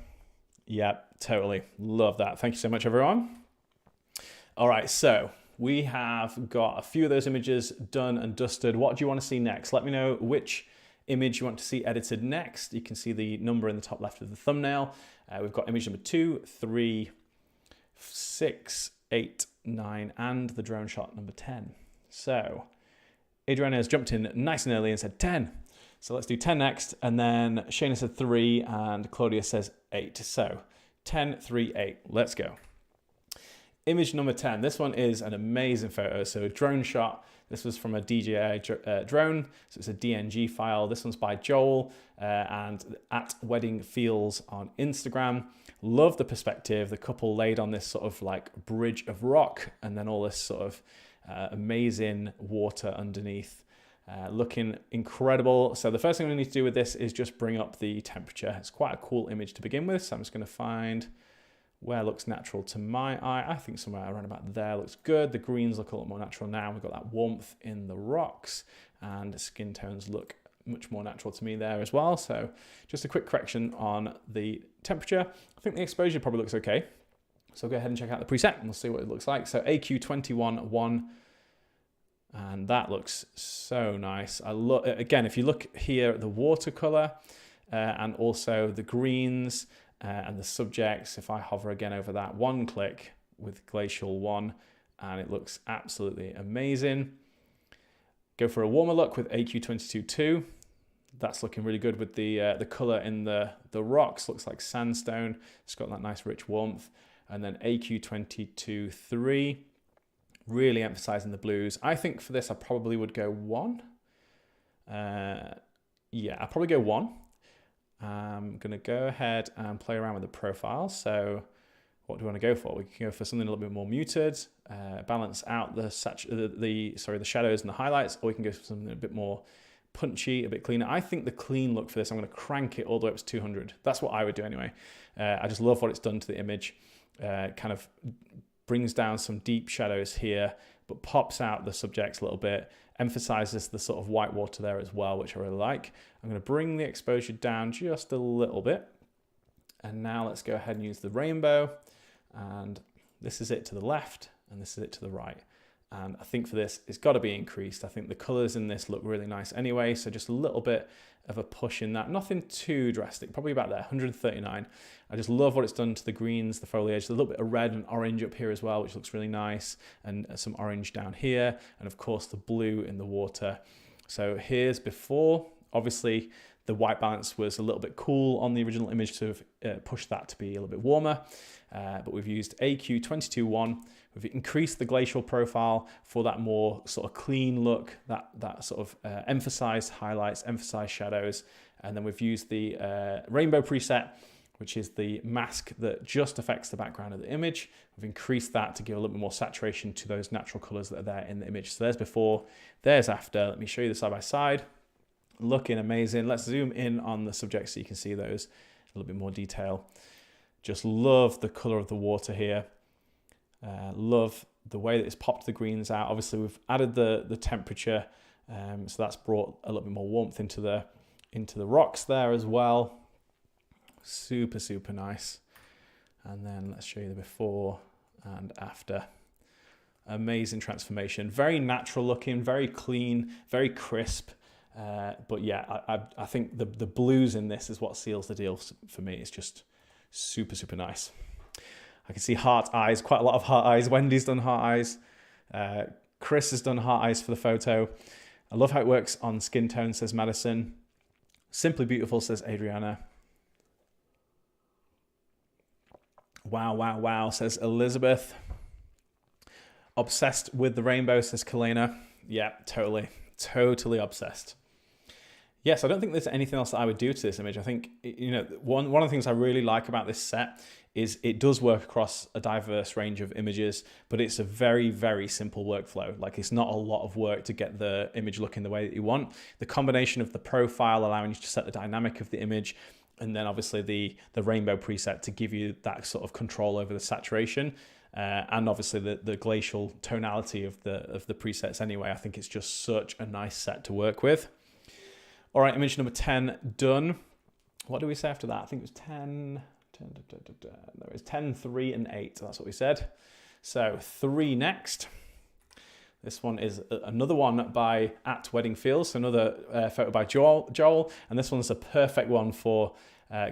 Yep, totally. Love that. Thank you so much, everyone. All right, so we have got a few of those images done and dusted. What do you want to see next? Let me know which image you want to see edited next. You can see the number in the top left of the thumbnail. We've got image number 2, 3, 6, 8, 9, and the drone shot number 10. So Adriana has jumped in nice and early and said 10. So let's do 10 next. And then Shayna said 3 and Claudia says 8. So 10, 3, 8. Let's go. Image number 10. This one is an amazing photo. So a drone shot. This was from a DJI drone. So it's a DNG file. This one's by Joel and at Wedding Feels on Instagram. Love the perspective. The couple laid on this sort of like bridge of rock and then all this sort of amazing water underneath. Looking incredible. So the first thing we need to do with this is just bring up the temperature. It's quite a cool image to begin with. So I'm just going to find where looks natural to my eye. I think somewhere around about there looks good. The greens look a lot more natural now. We've got that warmth in the rocks and the skin tones look much more natural to me there as well. So just a quick correction on the temperature. I think the exposure probably looks okay. So go ahead and check out the preset and we'll see what it looks like. So AQ21.1, and that looks so nice. I love, again, if you look here at the watercolor and also the greens, and the subjects, if I hover again over that, one click with Glacial 1, and it looks absolutely amazing. Go for a warmer look with AQ22.2. That's looking really good with the color in the rocks. Looks like sandstone. It's got that nice rich warmth. And then AQ22.3, really emphasizing the blues. I think for this I probably would go 1. Yeah, I'll probably go 1. I'm going to go ahead and play around with the profile. So what do we want to go for? We can go for something a little bit more muted, balance out the shadows and the highlights, or we can go for something a bit more punchy, a bit cleaner. I think the clean look for this, I'm going to crank it all the way up to 200. That's what I would do anyway. I just love what it's done to the image. Kind of brings down some deep shadows here, but pops out the subjects a little bit, emphasizes the sort of white water there as well, which I really like. I'm going to bring the exposure down just a little bit. And now let's go ahead and use the rainbow. And this is it to the left, and this is it to the right. And I think for this, it's got to be increased. I think the colors in this look really nice anyway. So just a little bit of a push in that. Nothing too drastic, probably about there, 139. I just love what it's done to the greens, the foliage, a little bit of red and orange up here as well, which looks really nice. And some orange down here. And of course the blue in the water. So here's before. Obviously the white balance was a little bit cool on the original image to push that to be a little bit warmer. But we've used AQ22.1. We've increased the glacial profile for that more sort of clean look, that sort of emphasized highlights, emphasized shadows. And then we've used the rainbow preset, which is the mask that just affects the background of the image. We've increased that to give a little bit more saturation to those natural colors that are there in the image. So there's before, there's after. Let me show you the side by side. Looking amazing. Let's zoom in on the subject so you can see those in a little bit more detail. Just love the color of the water here. Love the way that it's popped the greens out. Obviously we've added the temperature, so that's brought a little bit more warmth into the rocks there as well. Super, super nice. And then let's show you the before and after. Amazing transformation. Very natural looking, very clean, very crisp. But yeah, I think the blues in this is what seals the deal for me. It's just super, super nice. I can see heart eyes, quite a lot of heart eyes. Wendy's done heart eyes. Chris has done heart eyes for the photo. I love how it works on skin tone, says Madison. Simply beautiful, says Adriana. Wow, wow, wow, says Elizabeth. Obsessed with the rainbow, says Kalena. Yeah, totally, totally obsessed. Yes, I don't think there's anything else that I would do to this image. I think, you know, one of the things I really like about this set is it does work across a diverse range of images, but it's a very, very simple workflow. Like, it's not a lot of work to get the image looking the way that you want. The combination of the profile allowing you to set the dynamic of the image and then obviously the rainbow preset to give you that sort of control over the saturation, and obviously the glacial tonality of the presets anyway. I think it's just such a nice set to work with. All right, image number 10 done. What do we say after that? I think it was 10, no, it was 10, 3, and 8. That's what we said. So 3 next. This one is another one by at Wedding Fields, so another photo by Joel, and this one's a perfect one for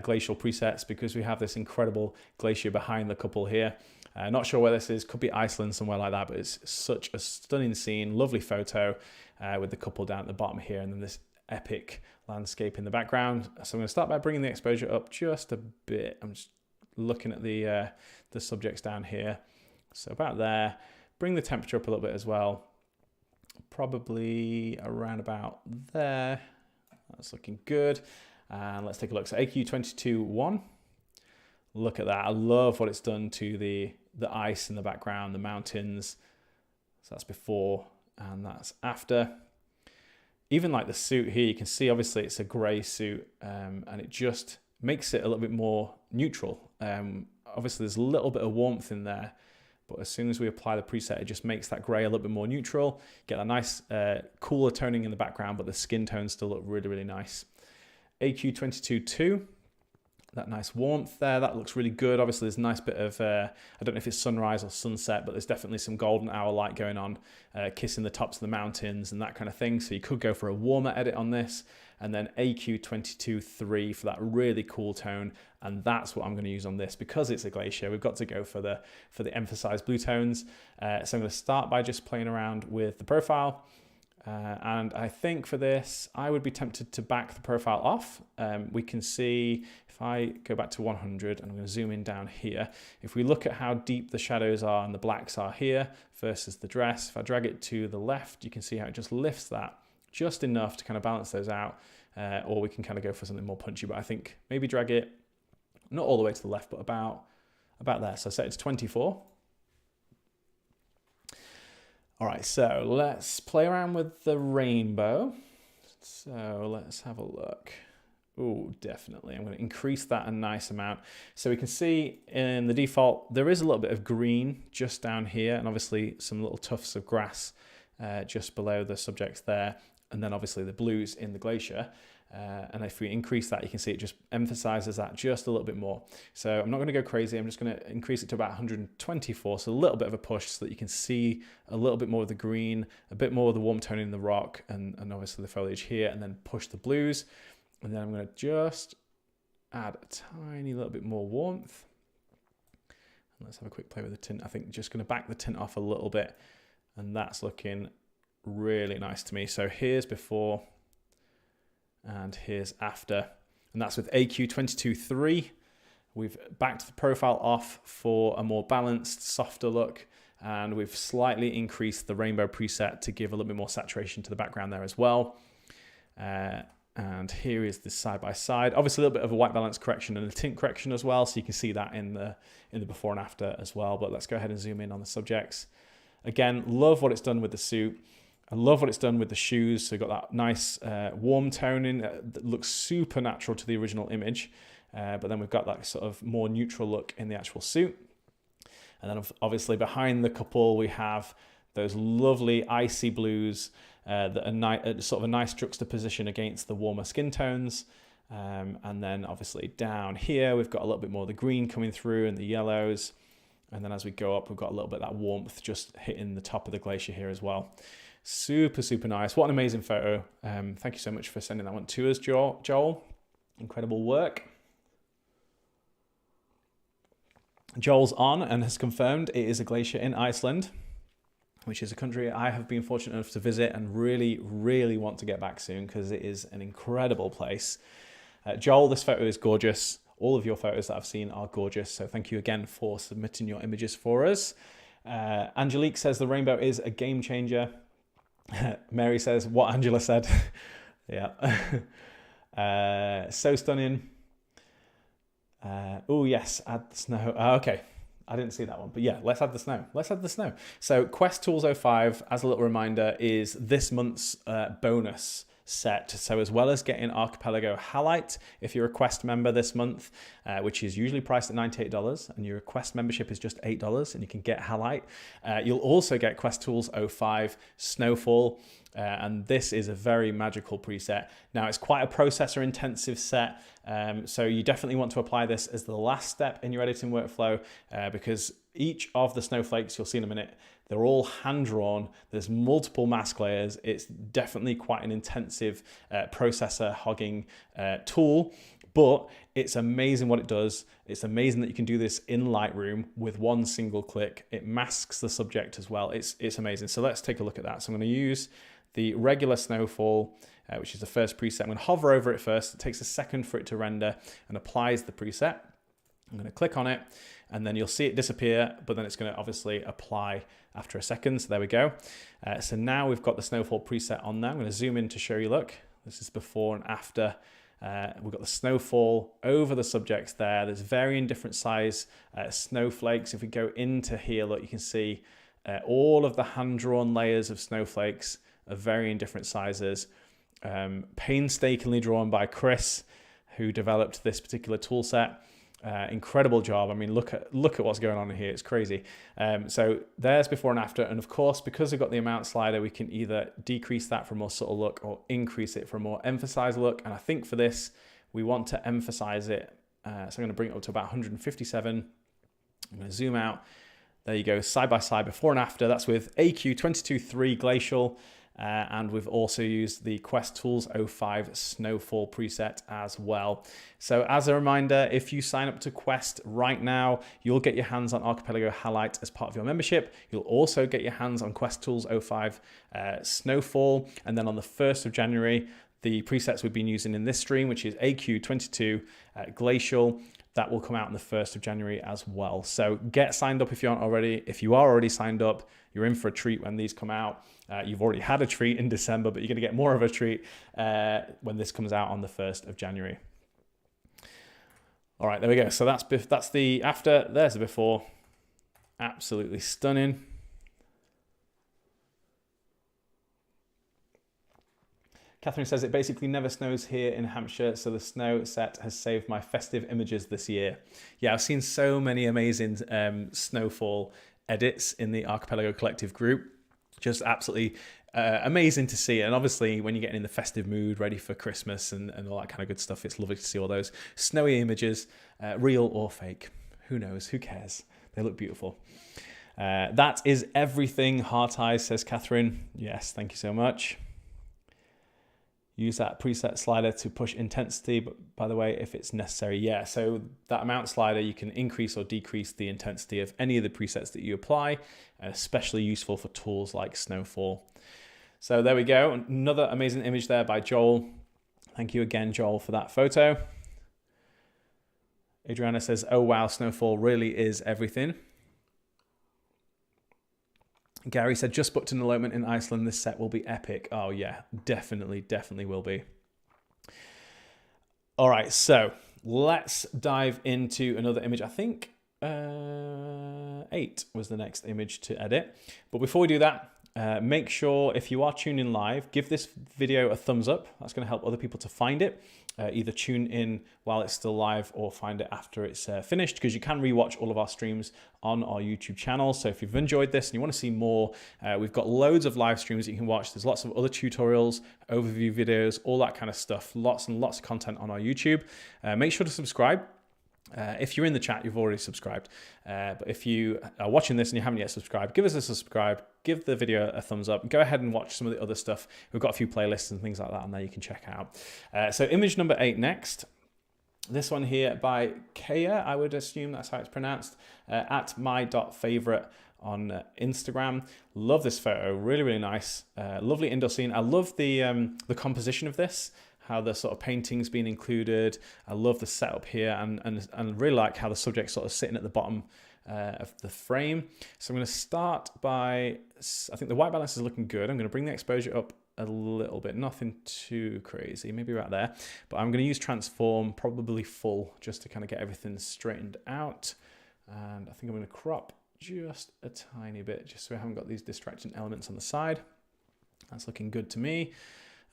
glacial presets because we have this incredible glacier behind the couple here. Not sure where this is, could be Iceland, somewhere like that, but it's such a stunning scene, lovely photo with the couple down at the bottom here, and then this epic landscape in the background. So I'm going to start by bringing the exposure up just a bit. I'm just looking at the subjects down here, so about there. Bring the temperature up a little bit as well, probably around about there. That's looking good. And let's take a look. So AQ22.1. Look at that. I love what it's done to the ice in the background, the mountains. So that's before and that's after. Even like the suit here, you can see obviously it's a grey suit, and it just makes it a little bit more neutral. Obviously there's a little bit of warmth in there, but as soon as we apply the preset, it just makes that grey a little bit more neutral. Get that nice cooler toning in the background, but the skin tones still look really, really nice. AQ22.2, that nice warmth there, that looks really good. Obviously there's a nice bit of, I don't know if it's sunrise or sunset, but there's definitely some golden hour light going on, kissing the tops of the mountains and that kind of thing. So you could go for a warmer edit on this. And then AQ22.3 for that really cool tone, and that's what I'm going to use on this because it's a glacier. We've got to go for the emphasized blue tones. So I'm going to start by just playing around with the profile, and I think for this I would be tempted to back the profile off. We can see if I go back to 100, and I'm going to zoom in down here. If we look at how deep the shadows are and the blacks are here versus the dress, if I drag it to the left, you can see how it just lifts that just enough to kind of balance those out, or we can kind of go for something more punchy, but I think maybe drag it not all the way to the left, but about there. So set it to 24. All right, so let's play around with the rainbow. So let's have a look. Oh, definitely. I'm going to increase that a nice amount. So we can see in the default, there is a little bit of green just down here, and obviously some little tufts of grass just below the subjects there. And then obviously the blues in the glacier. And if we increase that, you can see it just emphasizes that just a little bit more. So I'm not going to go crazy. I'm just going to increase it to about 124. So a little bit of a push so that you can see a little bit more of the green, a bit more of the warm tone in the rock, and obviously the foliage here, and then push the blues. And then I'm going to just add a tiny little bit more warmth. And let's have a quick play with the tint. I think just going to back the tint off a little bit. And that's looking really nice to me. So here's before and here's after, and that's with AQ22.3. We've backed the profile off for a more balanced, softer look, and we've slightly increased the rainbow preset to give a little bit more saturation to the background there as well. And here is the side by side. Obviously a little bit of a white balance correction and a tint correction as well, so you can see that in the before and after as well. But let's go ahead and zoom in on the subjects. Again, love what it's done with the suit. I love what it's done with the shoes. So you've got that nice warm toning that looks super natural to the original image. But then we've got that sort of more neutral look in the actual suit. And then obviously behind the couple, we have those lovely icy blues that are sort of a nice juxtaposition against the warmer skin tones. And then obviously down here, we've got a little bit more of the green coming through and the yellows. And then as we go up, we've got a little bit of that warmth just hitting the top of the glacier here as well. Super, super nice. What an amazing photo. Thank you so much for sending that one to us, Joel. Incredible work. Joel's on and has confirmed it is a glacier in Iceland, which is a country I have been fortunate enough to visit and really, really want to get back soon because it is an incredible place. Joel, this photo is gorgeous. All of your photos that I've seen are gorgeous. So thank you again for submitting your images for us. Angelique says the rainbow is a game changer. Mary says what Angela said. Yeah. So stunning. Oh yes, add the snow. Okay, I didn't see that one, but yeah, let's add the snow. Let's add the snow. So Quest Tools 05, as a little reminder, is this month's bonus set. So as well as getting Archipelago Halite, if you're a Quest member this month, which is usually priced at $98, and your Quest membership is just $8, and you can get Halite, you'll also get Quest Tools 05 Snowfall. And this is a very magical preset. Now, it's quite a processor intensive set, so you definitely want to apply this as the last step in your editing workflow, because each of the snowflakes, you'll see in a minute, they're all hand-drawn. There's multiple mask layers. It's definitely quite an intensive processor hogging tool, but it's amazing what it does. It's amazing that you can do this in Lightroom with one single click. It masks the subject as well. It's amazing. So let's take a look at that. So I'm going to use the regular snowfall, which is the first preset. I'm going to hover over it first. It takes a second for it to render and applies the preset. I'm going to click on it, and then you'll see it disappear, but then it's going to obviously apply after a second. So there we go. So now we've got the snowfall preset on there. I'm going to zoom in to show you, look, this is before and after. We've got the snowfall over the subjects there. There's varying different size snowflakes. If we go into here, look, you can see all of the hand-drawn layers of snowflakes of varying different sizes, painstakingly drawn by Chris, who developed this particular tool set. Incredible job. I mean, look at what's going on here. It's crazy. So there's before and after. And of course, because we've got the amount slider, we can either decrease that for a more subtle look or increase it for a more emphasized look. And I think for this, we want to emphasize it. So I'm going to bring it up to about 157. I'm going to zoom out. There you go, side by side, before and after. That's with AQ223 Glacial. And we've also used the Quest Tools 05 Snowfall preset as well. So as a reminder, if you sign up to Quest right now, you'll get your hands on Archipelago Halite as part of your membership. You'll also get your hands on Quest Tools 05 Snowfall. And then on the 1st of January, the presets we've been using in this stream, which is AQ22 Glacial, that will come out on the 1st of January as well. So get signed up if you aren't already. If you are already signed up, you're in for a treat when these come out. You've already had a treat in December, but you're going to get more of a treat when this comes out on the 1st of January. All right, there we go. So that's the after. There's the before. Absolutely stunning. Catherine says, it basically never snows here in Hampshire, so the snow set has saved my festive images this year. Yeah, I've seen so many amazing snowfall edits in the Archipelago Collective group. Just absolutely amazing to see. And obviously, when you're getting in the festive mood, ready for Christmas and all that kind of good stuff, it's lovely to see all those snowy images, real or fake. Who knows? Who cares? They look beautiful. That is everything. Heart eyes, says Catherine. Yes, thank you so much. Use that preset slider to push intensity, but by the way, if it's necessary, yeah. So that amount slider, you can increase or decrease the intensity of any of the presets that you apply, especially useful for tools like Snowfall. So there we go. Another amazing image there by Joel. Thank you again, Joel, for that photo. Adriana says, oh wow, Snowfall really is everything. Gary said, just booked an elopement in Iceland. This set will be epic. Oh yeah, definitely will be. All right, so let's dive into another image. I think 8 was the next image to edit. But before we do that, make sure if you are tuning live, give this video a thumbs up. That's going to help other people to find it. Either tune in while it's still live or find it after it's finished, because you can rewatch all of our streams on our YouTube channel. So if you've enjoyed this and you want to see more, we've got loads of live streams that you can watch. There's lots of other tutorials, overview videos, all that kind of stuff. Lots and lots of content on our YouTube. Make sure to subscribe. If you're in the chat, you've already subscribed. But if you are watching this and you haven't yet subscribed, give us a subscribe, give the video a thumbs up, and go ahead and watch some of the other stuff. We've got a few playlists and things like that on there you can check out. So image number 8 next. This one here by Kaya, I would assume that's how it's pronounced, at my.favorite on Instagram. Love this photo, really nice. Lovely indoor scene. I love the composition of this, how the sort of painting's been included. I love the setup here, and really like how the subject's sort of sitting at the bottom of the frame. So I'm going to start by, I think the white balance is looking good. I'm going to bring the exposure up a little bit, nothing too crazy, maybe right there. But I'm going to use transform, probably full, just to kind of get everything straightened out. And I think I'm going to crop just a tiny bit, just so we haven't got these distracting elements on the side. That's looking good to me.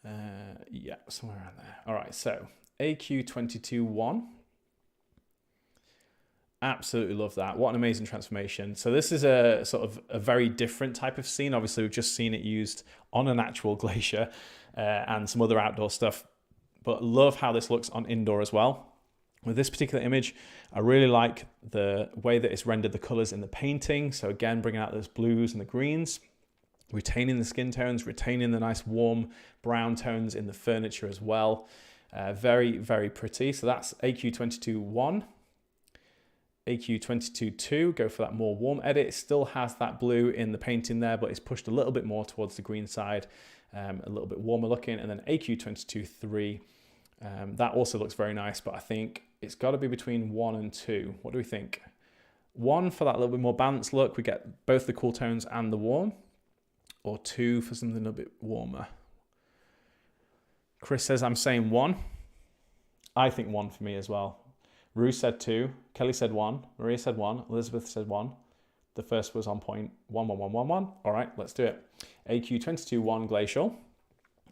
Yeah, somewhere around there. All right, so AQ22-1. Absolutely love that. What an amazing transformation. So this is a sort of a very different type of scene. Obviously, we've just seen it used on an actual glacier and some other outdoor stuff, but love how this looks on indoor as well. With this particular image, I really like the way that it's rendered the colors in the painting. So again, bringing out those blues and the greens, retaining the skin tones, retaining the nice warm brown tones in the furniture as well. Very, very pretty. So that's AQ22-1. AQ22-2, go for that more warm edit. It still has that blue in the painting there, but it's pushed a little bit more towards the green side, a little bit warmer looking. And then AQ22-3, that also looks very nice, but I think it's got to be between 1 and 2. What do we think? 1 for that little bit more balanced look, we get both the cool tones and the warm, or 2 for something a little bit warmer. Chris says I'm saying 1. I think 1 for me as well. Rue said 2, Kelly said 1, Maria said 1, Elizabeth said 1. The first was on point 1, 1, 1, 1, 1. All right, let's do it. AQ22-1 Glacial.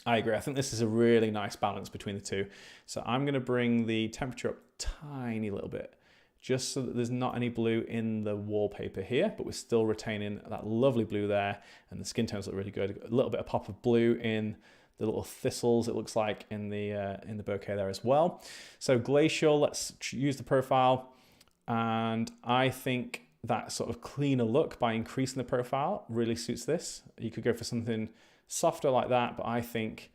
I agree. I think this is a really nice balance between the two. So I'm going to bring the temperature up tiny little bit, just so that there's not any blue in the wallpaper here, but we're still retaining that lovely blue there, and the skin tones look really good. A little bit of pop of blue in the little thistles, it looks like, in the bouquet there as well. So Glacial, let's use the profile, and I think that sort of cleaner look by increasing the profile really suits this. You could go for something softer like that, but I think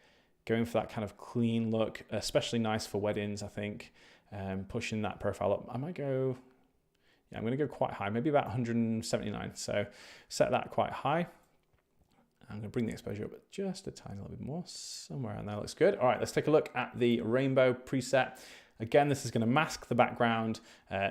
going for that kind of clean look, especially nice for weddings, I think, pushing that profile up. I might go, yeah, I'm going to go quite high, maybe about 179. So set that quite high. I'm going to bring the exposure up just a tiny little bit more. Somewhere around there looks good. All right, let's take a look at the rainbow preset. Again, this is going to mask the background,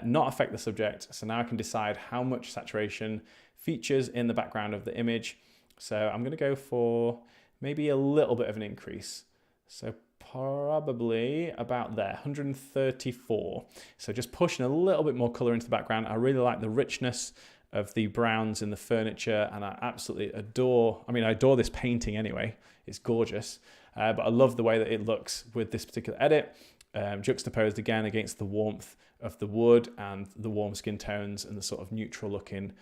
not affect the subject. So now I can decide how much saturation features in the background of the image. So I'm going to go for maybe a little bit of an increase. So probably about there, 134. So just pushing a little bit more color into the background. I really like the richness of the browns in the furniture, and I absolutely adore, I adore this painting anyway. It's gorgeous, but I love the way that it looks with this particular edit, juxtaposed again against the warmth of the wood and the warm skin tones and the sort of neutral looking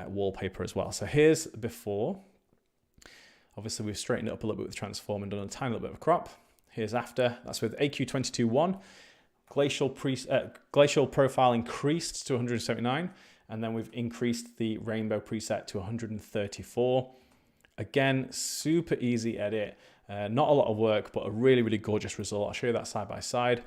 wallpaper as well. So here's before. Obviously we've straightened it up a little bit with transform and done a tiny little bit of a crop. Here's after. That's with AQ22-1. Glacial profile increased to 179. And then we've increased the rainbow preset to 134. Again, super easy edit. Not a lot of work, but a really, really gorgeous result. I'll show you that side by side.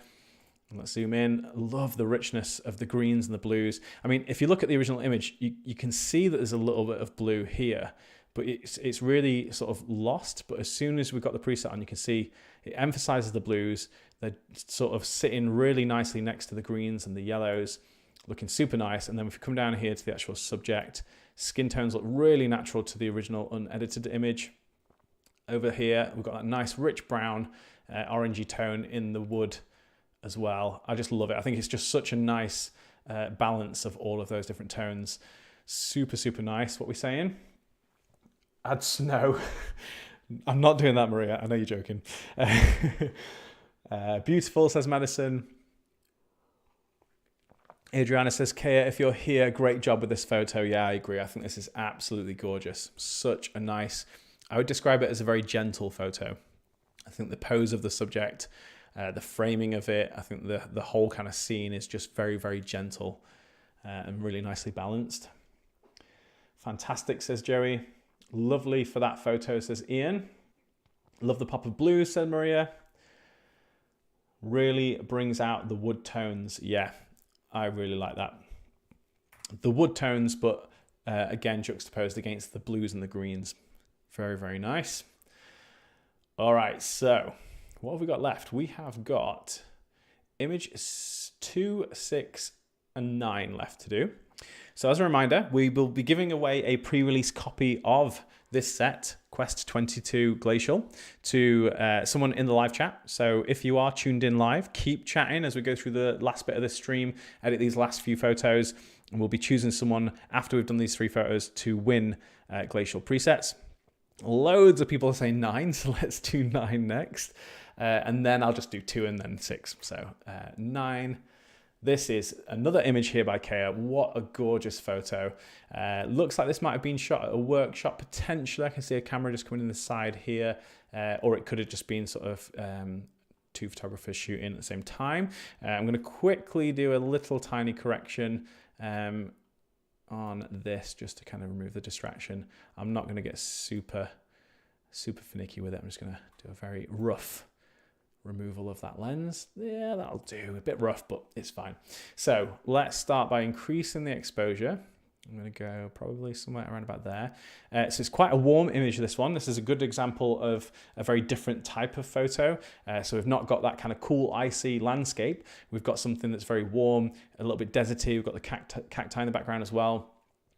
And let's zoom in. Love the richness of the greens and the blues. If you look at the original image, you can see that there's a little bit of blue here, but it's really sort of lost. But as soon as we've got the preset on, you can see it emphasizes the blues. They're sort of sitting really nicely next to the greens and the yellows, looking super nice. And then if you come down here to the actual subject, skin tones look really natural to the original unedited image. Over here, we've got that nice rich brown, orangey tone in the wood as well. I just love it. I think it's just such a nice balance of all of those different tones. Super, super nice. What are we saying? Add snow. I'm not doing that, Maria. I know you're joking. Beautiful, says Madison. Adriana says, Kea, if you're here, great job with this photo. Yeah, I agree. I think this is absolutely gorgeous. Such a nice, I would describe it as a very gentle photo. I think the pose of the subject, the framing of it, I think the whole kind of scene is just very, very gentle and really nicely balanced. Fantastic, says Joey. Lovely for that photo, says Ian. Love the pop of blue, said Maria. Really brings out the wood tones. Yeah, I really like that. The wood tones, but again, juxtaposed against the blues and the greens. Very, very nice. All right, so what have we got left? We have got image 2, 6, and 9 left to do. So as a reminder, we will be giving away a pre-release copy of this set, Quest 22 Glacial, to someone in the live chat. So if you are tuned in live, keep chatting as we go through the last bit of this stream, edit these last few photos, and we'll be choosing someone after we've done these 3 photos to win Glacial presets. Loads of people are saying 9, so let's do 9 next. And then I'll just do 2 and then 6. So 9. This is another image here by Kea. What a gorgeous photo. Looks like this might have been shot at a workshop. Potentially, I can see a camera just coming in the side here. Or it could have just been sort of 2 photographers shooting at the same time. I'm going to quickly do a little tiny correction on this just to kind of remove the distraction. I'm not going to get super finicky with it. I'm just going to do a very rough removal of that lens. Yeah, that'll do. A bit rough, but it's fine. So let's start by increasing the exposure. I'm going to go probably somewhere around about there. So it's quite a warm image, this one. This is a good example of a very different type of photo. So we've not got that kind of cool, icy landscape. We've got something that's very warm, a little bit deserty. We've got the cacti in the background as well.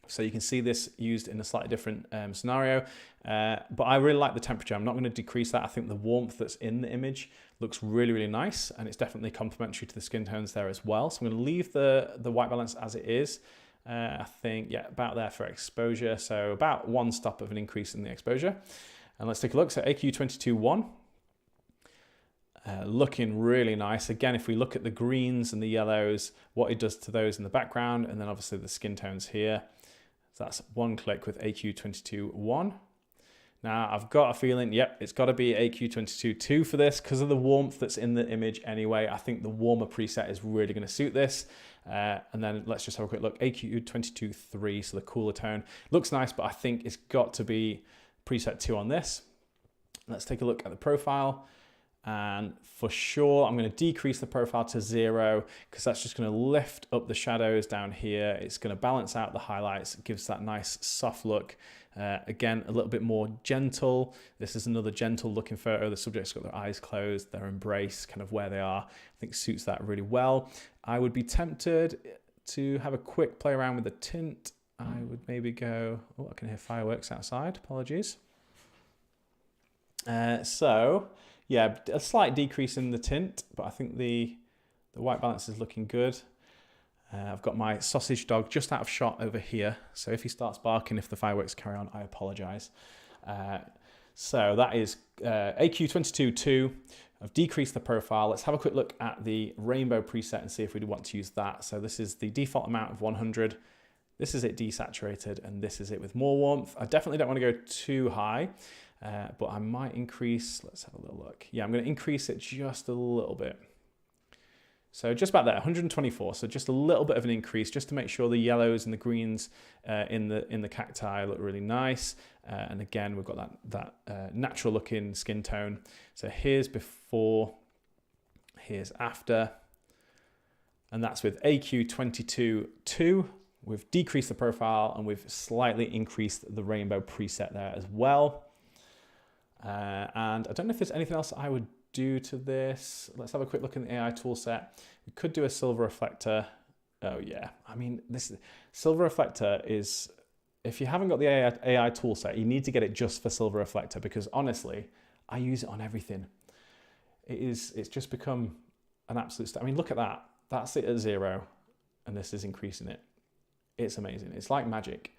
So you can see this used in a slightly different scenario, but I really like the temperature. I'm not going to decrease that. I think the warmth that's in the image looks really, really nice, and it's definitely complementary to the skin tones there as well. So I'm going to leave the white balance as it is. I think, yeah, about there for exposure. So about 1 stop of an increase in the exposure. And let's take a look. So AQ22.1. Looking really nice. Again, if we look at the greens and the yellows, what it does to those in the background, and then obviously the skin tones here. So that's 1 click with AQ22.1. Now I've got a feeling, yep, it's got to be AQ22.2 for this because of the warmth that's in the image anyway. I think the warmer preset is really going to suit this. And then let's just have a quick look. AQ22.3, so the cooler tone. Looks nice, but I think it's got to be preset 2 on this. Let's take a look at the profile. And for sure, I'm going to decrease the profile to 0 because that's just going to lift up the shadows down here. It's going to balance out the highlights. It gives that nice soft look. Again, a little bit more gentle. This is another gentle looking photo. The subject's got their eyes closed, their embrace, kind of where they are. I think suits that really well. I would be tempted to have a quick play around with the tint. I would maybe go, oh, I can hear fireworks outside. Apologies. Yeah, a slight decrease in the tint, but I think the white balance is looking good. I've got my sausage dog just out of shot over here. So if he starts barking, if the fireworks carry on, I apologize. So that is AQ22.2. I've decreased the profile. Let's have a quick look at the rainbow preset and see if we want to use that. So this is the default amount of 100. This is it desaturated, and this is it with more warmth. I definitely don't want to go too high. But I might increase, let's have a little look. Yeah, I'm going to increase it just a little bit. So just about there, 124. So just a little bit of an increase just to make sure the yellows and the greens in the cacti look really nice. And again, we've got that natural looking skin tone. So here's before, here's after. And that's with AQ22.2. We've decreased the profile and we've slightly increased the rainbow preset there as well. And I don't know if there's anything else I would do to this. Let's have a quick look in the AI toolset. We could do a silver reflector. Oh yeah, I mean, this silver reflector is, if you haven't got the AI toolset, you need to get it just for silver reflector because honestly, I use it on everything. It's just become an absolute I mean, look at that. That's it at 0 and this is increasing it. It's amazing. It's like magic.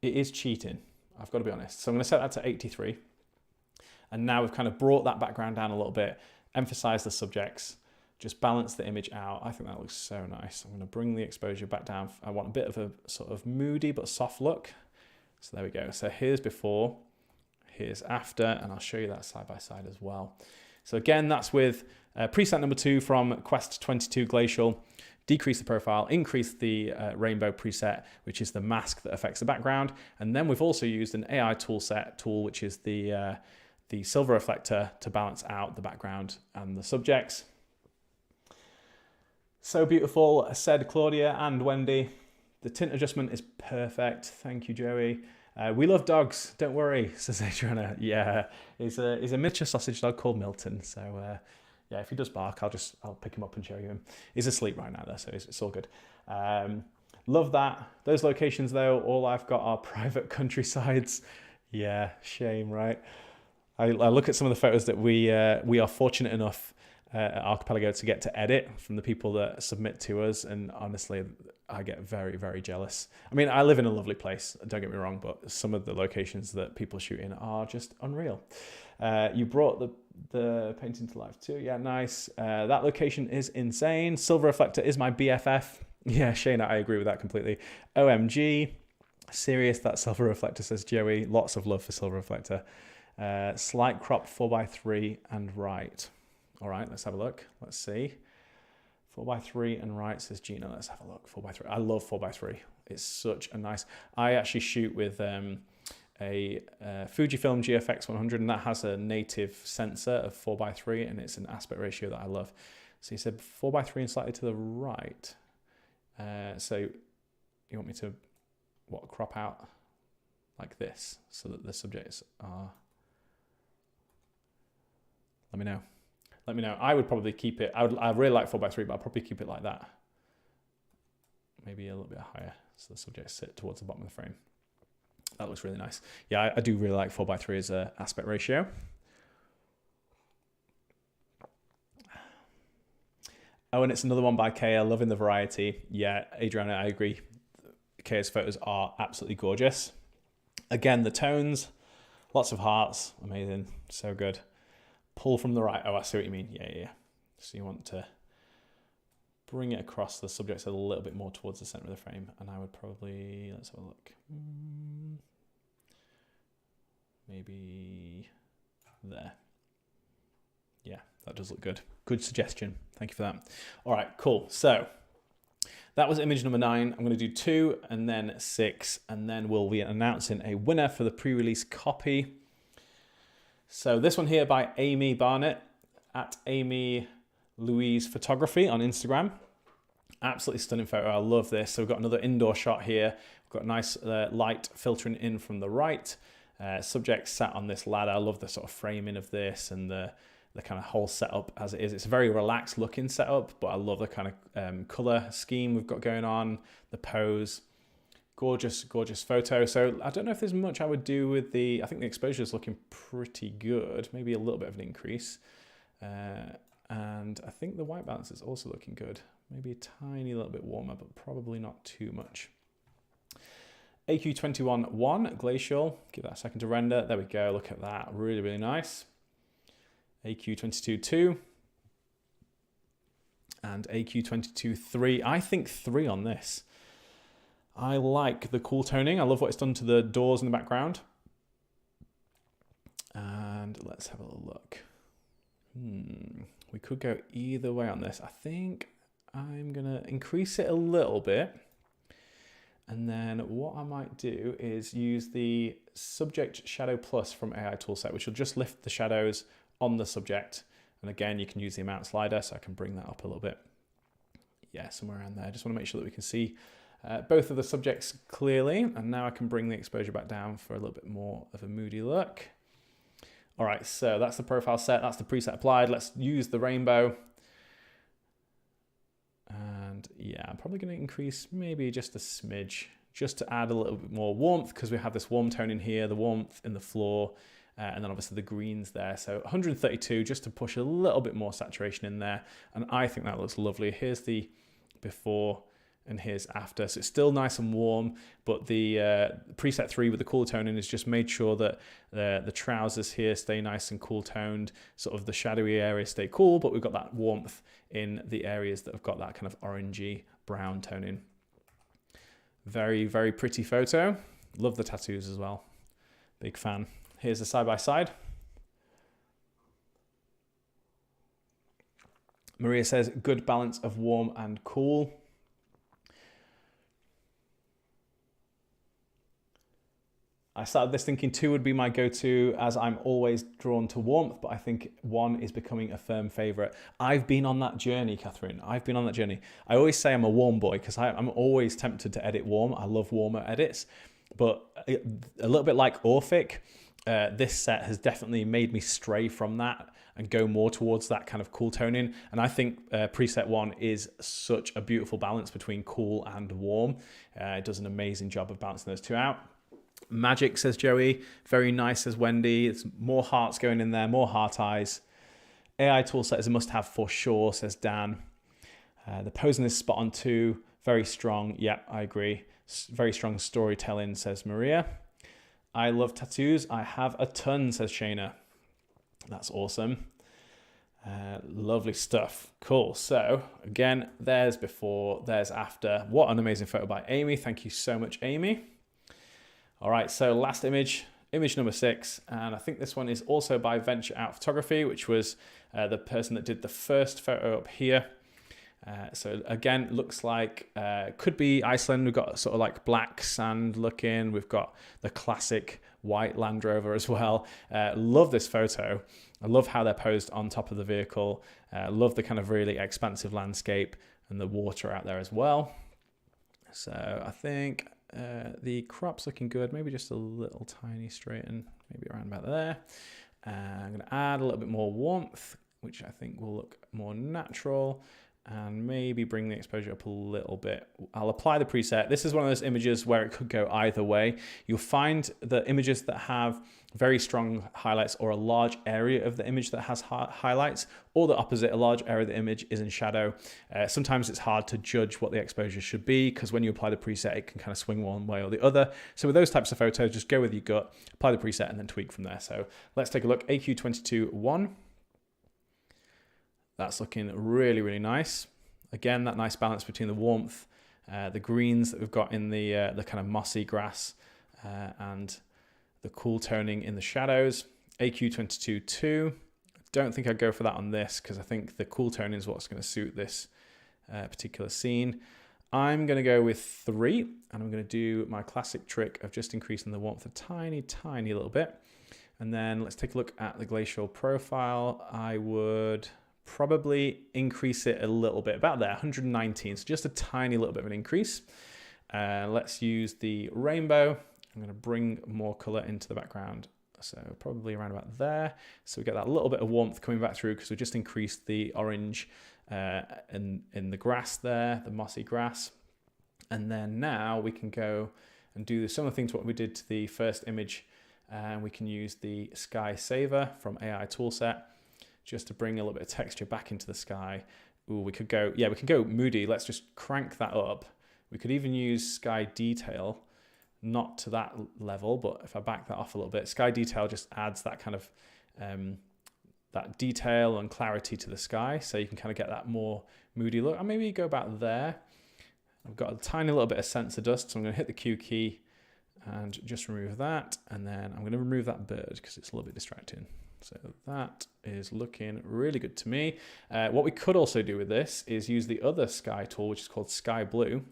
It is cheating. I've got to be honest. So I'm going to set that to 83. And now we've kind of brought that background down a little bit, emphasize the subjects, just balance the image out. I think that looks so nice. I'm going to bring the exposure back down. I want a bit of a sort of moody but soft look. So there we go. So here's before, here's after, and I'll show you that side by side as well. So again, that's with preset number 2 from Quest 22 Glacial. Decrease the profile, increase the rainbow preset, which is the mask that affects the background. And then we've also used an AI tool, which is the silver reflector to balance out the background and the subjects. So beautiful, said Claudia and Wendy. The tint adjustment is perfect. Thank you, Joey. We love dogs, don't worry, says Adriana. Yeah, he's a miniature sausage dog called Milton. So yeah, if he does bark, I'll pick him up and show you him. He's asleep right now though, so it's all good. Love that. Those locations though, all I've got are private countrysides. Yeah, shame, right? I look at some of the photos that we are fortunate enough at Archipelago to get to edit from the people that submit to us. And honestly, I get very, very jealous. I mean, I live in a lovely place, don't get me wrong, but some of the locations that people shoot in are just unreal. You brought the painting to life too. Yeah, nice. That location is insane. Silver Reflector is my BFF. Yeah, Shayna, I agree with that completely. OMG. Serious, that Silver Reflector, says Joey. Lots of love for Silver Reflector. Slight crop 4x3 and right. All right, let's have a look. Let's see. 4x3 and right, says Gina. Let's have a look. 4x3. I love 4x3. It's such a nice... I actually shoot with a Fujifilm GFX 100, and that has a native sensor of 4x3, and it's an aspect ratio that I love. So you said 4x3 and slightly to the right. So you want me to, what, crop out like this so that the subjects are... Let me know. Let me know. I would probably keep it. I really like 4x3, but I'll probably keep it like that. Maybe a little bit higher so the subjects sit towards the bottom of the frame. That looks really nice. Yeah, I do really like 4x3 as an aspect ratio. Oh, and it's another one by Kaya, loving the variety. Yeah, Adriana, I agree. Kaya's photos are absolutely gorgeous. Again, the tones, lots of hearts, amazing, so good. Pull from the right. Oh, I see what you mean. Yeah. So you want to bring it across the subjects a little bit more towards the center of the frame. And I would probably, let's have a look. Maybe there. Yeah, that does look good. Good suggestion. Thank you for that. All right, cool. So that was image number 9. I'm going to do 2 and then 6, and then we'll be announcing a winner for the pre-release copy. So this one here by Amy Barnett at Amy Louise Photography on Instagram. Absolutely stunning photo. I love this. So we've got another indoor shot here. We've got nice light filtering in from the right. Subject sat on this ladder. I love the sort of framing of this and the kind of whole setup as it is. It's a very relaxed looking setup, but I love the kind of color scheme we've got going on, the pose. Gorgeous, gorgeous photo. So I don't know if there's much I would do with I think the exposure is looking pretty good. Maybe a little bit of an increase. And I think the white balance is also looking good. Maybe a tiny little bit warmer, but probably not too much. AQ21-1 Glacial. Give that a second to render. There we go. Look at that. Really, really nice. AQ22-2. And AQ22-3. I think 3 on this. I like the cool toning. I love what it's done to the doors in the background. And let's have a little look. We could go either way on this. I think I'm going to increase it a little bit. And then what I might do is use the Subject Shadow Plus from AI Toolset, which will just lift the shadows on the subject. And again, you can use the amount slider, so I can bring that up a little bit. Yeah, somewhere around there. I just want to make sure that we can see both of the subjects clearly, and now I can bring the exposure back down for a little bit more of a moody look. All right, so that's the profile set, that's the preset applied. Let's use the rainbow. And yeah, I'm probably going to increase maybe just a smidge, just to add a little bit more warmth, because we have this warm tone in here, the warmth in the floor, and then obviously the greens there. So 132, just to push a little bit more saturation in there. And I think that looks lovely. Here's the before and here's after. So it's still nice and warm, but the preset 3 with the cool toning has just made sure that the trousers here stay nice and cool toned, sort of the shadowy areas stay cool, but we've got that warmth in the areas that have got that kind of orangey brown toning. Very, very pretty photo. Love the tattoos as well. Big fan. Here's the side-by-side. Maria says, good balance of warm and cool. I started this thinking 2 would be my go-to, as I'm always drawn to warmth, but I think 1 is becoming a firm favorite. I've been on that journey, Catherine. I've been on that journey. I always say I'm a warm boy because I'm always tempted to edit warm. I love warmer edits, but a little bit like Orphic, this set has definitely made me stray from that and go more towards that kind of cool toning. And I think preset 1 is such a beautiful balance between cool and warm. It does an amazing job of balancing those two out. Magic, says Joey. Very nice, says Wendy. It's more hearts going in there, more heart eyes. AI toolset is a must-have for sure, says Dan. The posing is spot on too. Very strong. Yep, I agree. Very strong storytelling, says Maria. I love tattoos. I have a ton, says Shayna. That's awesome. Lovely stuff. Cool. So again, there's before, there's after. What an amazing photo by Amy. Thank you so much, Amy. All right, so last image number 6, and I think this one is also by Venture Out Photography, which was the person that did the first photo up here. So again, looks like could be Iceland. We've got sort of like black sand looking. We've got the classic white Land Rover as well. Love this photo. I love how they're posed on top of the vehicle. Love the kind of really expansive landscape and the water out there as well. So I think the crop's looking good. Maybe just a little tiny straighten, maybe around about there. I'm going to add a little bit more warmth, which I think will look more natural, and maybe bring the exposure up a little bit. I'll apply the preset. This is one of those images where it could go either way. You'll find the images that have very strong highlights, or a large area of the image that has highlights, or the opposite, a large area of the image is in shadow. Sometimes it's hard to judge what the exposure should be, because when you apply the preset, it can kind of swing one way or the other. So with those types of photos, just go with your gut, apply the preset, and then tweak from there. So let's take a look. AQ22-1. That's looking really, really nice. Again, that nice balance between the warmth, the greens that we've got in the kind of mossy grass, and the cool toning in the shadows. AQ22-2. Don't think I'd go for that on this, because I think the cool toning is what's going to suit this particular scene. I'm going to go with 3, and I'm going to do my classic trick of just increasing the warmth a tiny, tiny little bit. And then let's take a look at the glacial profile. I would probably increase it a little bit, about there, 119, so just a tiny little bit of an increase. Let's use the rainbow. I'm going to bring more color into the background, so probably around about there, so we get that little bit of warmth coming back through, because we just increased the orange in the grass there, the mossy grass. And then now we can go and do similar thing to what we did to the first image, and we can use the Sky Saver from AI Toolset just to bring a little bit of texture back into the sky. Ooh, we could go, yeah, we can go Moody. Let's just crank that up. We could even use Sky Detail, not to that level, but if I back that off a little bit, Sky Detail just adds that kind of, that detail and clarity to the sky. So you can kind of get that more moody look. And maybe go about there. I've got a tiny little bit of sensor dust, so I'm going to hit the Q key and just remove that. And then I'm going to remove that bird because it's a little bit distracting. So that is looking really good to me. What we could also do with this is use the other sky tool, which is called Sky Blue.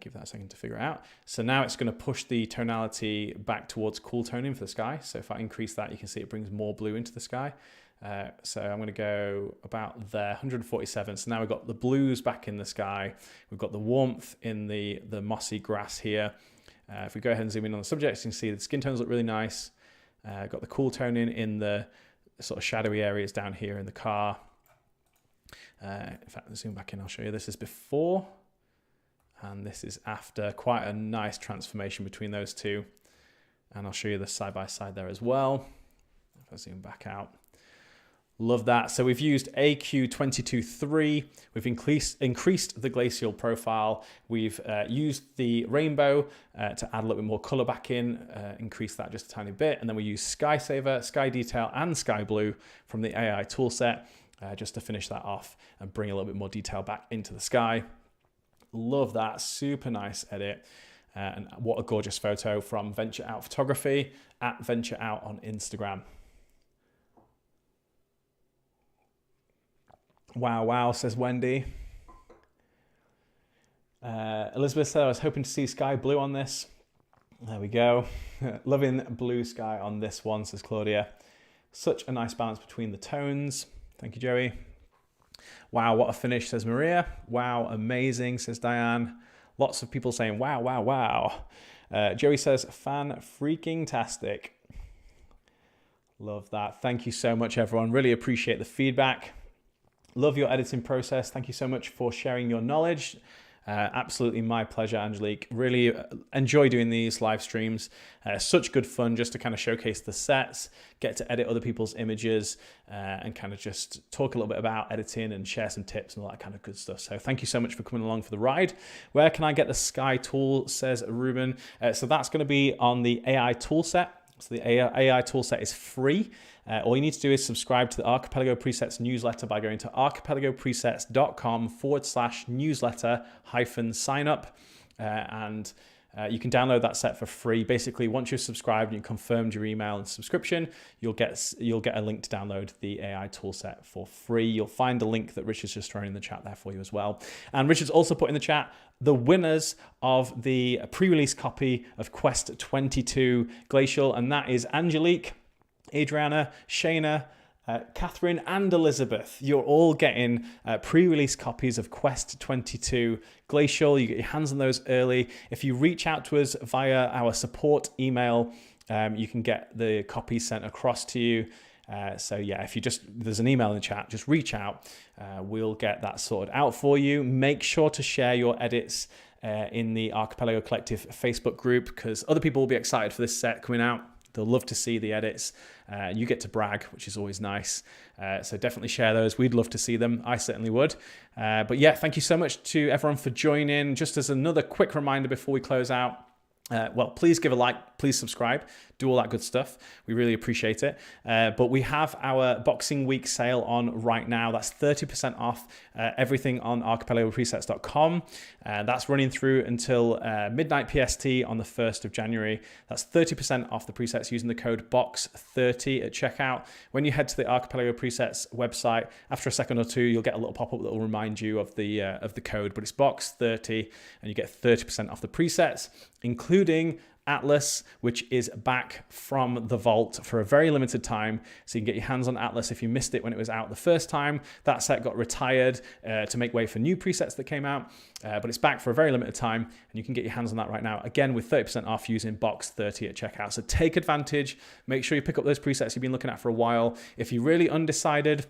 Give that a second to figure it out. So now it's going to push the tonality back towards cool toning for the sky. So if I increase that, you can see it brings more blue into the sky. So I'm going to go about there, 147. So now we've got the blues back in the sky. We've got the warmth in the mossy grass here. If we go ahead and zoom in on the subject, you can see the skin tones look really nice. Got the cool toning in the sort of shadowy areas down here in the car. In fact, zoom back in, I'll show you. This is before, and this is after. Quite a nice transformation between those two. And I'll show you the side by side there as well. If I zoom back out. Love that. So we've used AQ22-3. We've increased the glacial profile. We've used the rainbow to add a little bit more color back in, increase that just a tiny bit. And then we use Sky Saver, Sky Detail, and Sky Blue from the AI toolset just to finish that off and bring a little bit more detail back into the sky. Love that. Super nice edit. And what a gorgeous photo from Venture Out Photography at Venture Out on Instagram. Wow, wow, says Wendy. Elizabeth said, I was hoping to see sky blue on this. There we go. Loving blue sky on this one, says Claudia. Such a nice balance between the tones. Thank you, Joey. Wow, what a finish, says Maria. Wow, amazing, says Diane. Lots of people saying, wow, wow, wow. Joey says, fan-freaking-tastic. Love that. Thank you so much, everyone. Really appreciate the feedback. Love your editing process. Thank you so much for sharing your knowledge. Absolutely my pleasure, Angelique. Really enjoy doing these live streams. Such good fun just to kind of showcase the sets, get to edit other people's images, and kind of just talk a little bit about editing and share some tips and all that kind of good stuff. So thank you so much for coming along for the ride. Where can I get the Sky tool, says Ruben. So that's going to be on the AI tool set. So the AI toolset is free. All you need to do is subscribe to the Archipelago Presets newsletter by going to archipelagopresets.com/newsletter-sign up. And you can download that set for free. Basically, once you're subscribed and you confirmed your email and subscription, you'll get a link to download the AI toolset for free. You'll find the link that Richard's just thrown in the chat there for you as well. And Richard's also put in the chat the winners of the pre-release copy of Quest 22 Glacial, and that is Angelique, Adriana, Shayna, Catherine and Elizabeth. You're all getting pre-release copies of Quest 22 Glacial. You get your hands on those early. If you reach out to us via our support email, you can get the copy sent across to you. So yeah, if you there's an email in the chat, just reach out. We'll get that sorted out for you. Make sure to share your edits in the Archipelago Collective Facebook group, because other people will be excited for this set coming out. They'll love to see the edits. You get to brag, which is always nice. So definitely share those. We'd love to see them. I certainly would. But yeah, thank you so much to everyone for joining. Just as another quick reminder before we close out, well, please give a like, please subscribe, do all that good stuff. We really appreciate it. But we have our Boxing Week sale on right now. That's 30% off everything on archipelagopresets.com. That's running through until midnight PST on the 1st of January. That's 30% off the presets using the code BOX30 at checkout. When you head to the Archipelago Presets website, after a second or two, you'll get a little pop-up that will remind you of the code, but it's BOX30 and you get 30% off the presets, including Atlas, which is back from the vault for a very limited time. So you can get your hands on Atlas if you missed it when it was out the first time. That set got retired to make way for new presets that came out, but it's back for a very limited time, and you can get your hands on that right now, again with 30% off using BOX30 at checkout. So take advantage, make sure you pick up those presets you've been looking at for a while. If you're really undecided,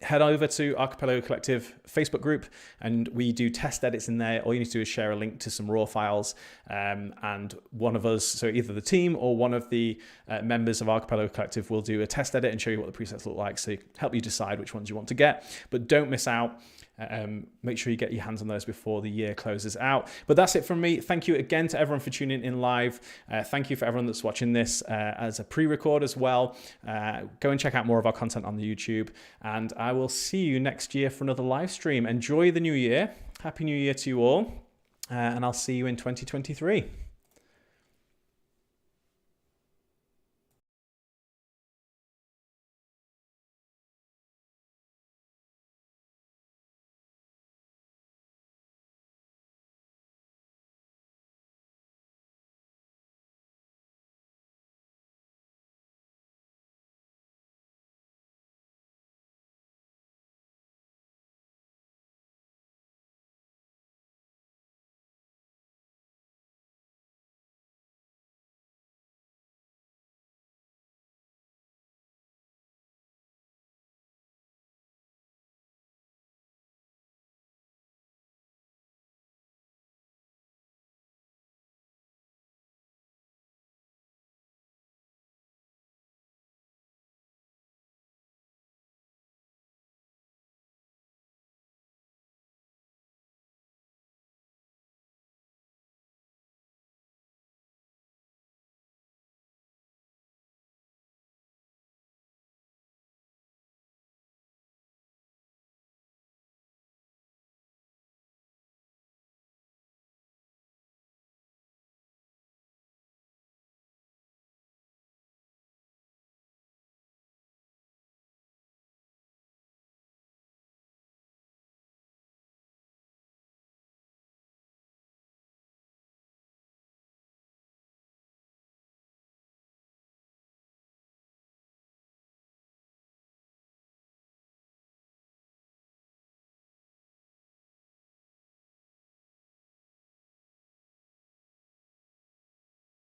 head over to Archipelago Collective Facebook group, and we do test edits in there. All you need to do is share a link to some raw files, and one of us, so either the team or one of the members of Archipelago Collective, will do a test edit and show you what the presets look like, so help you decide which ones you want to get. But don't miss out. Make sure you get your hands on those before the year closes out. But that's it from me. Thank you again to everyone for tuning in live. Thank you for everyone that's watching this as a pre-record as well. Go and check out more of our content on the YouTube, and I will see you next year for another live stream. Enjoy the new year. Happy New Year to you all, and I'll see you in 2023.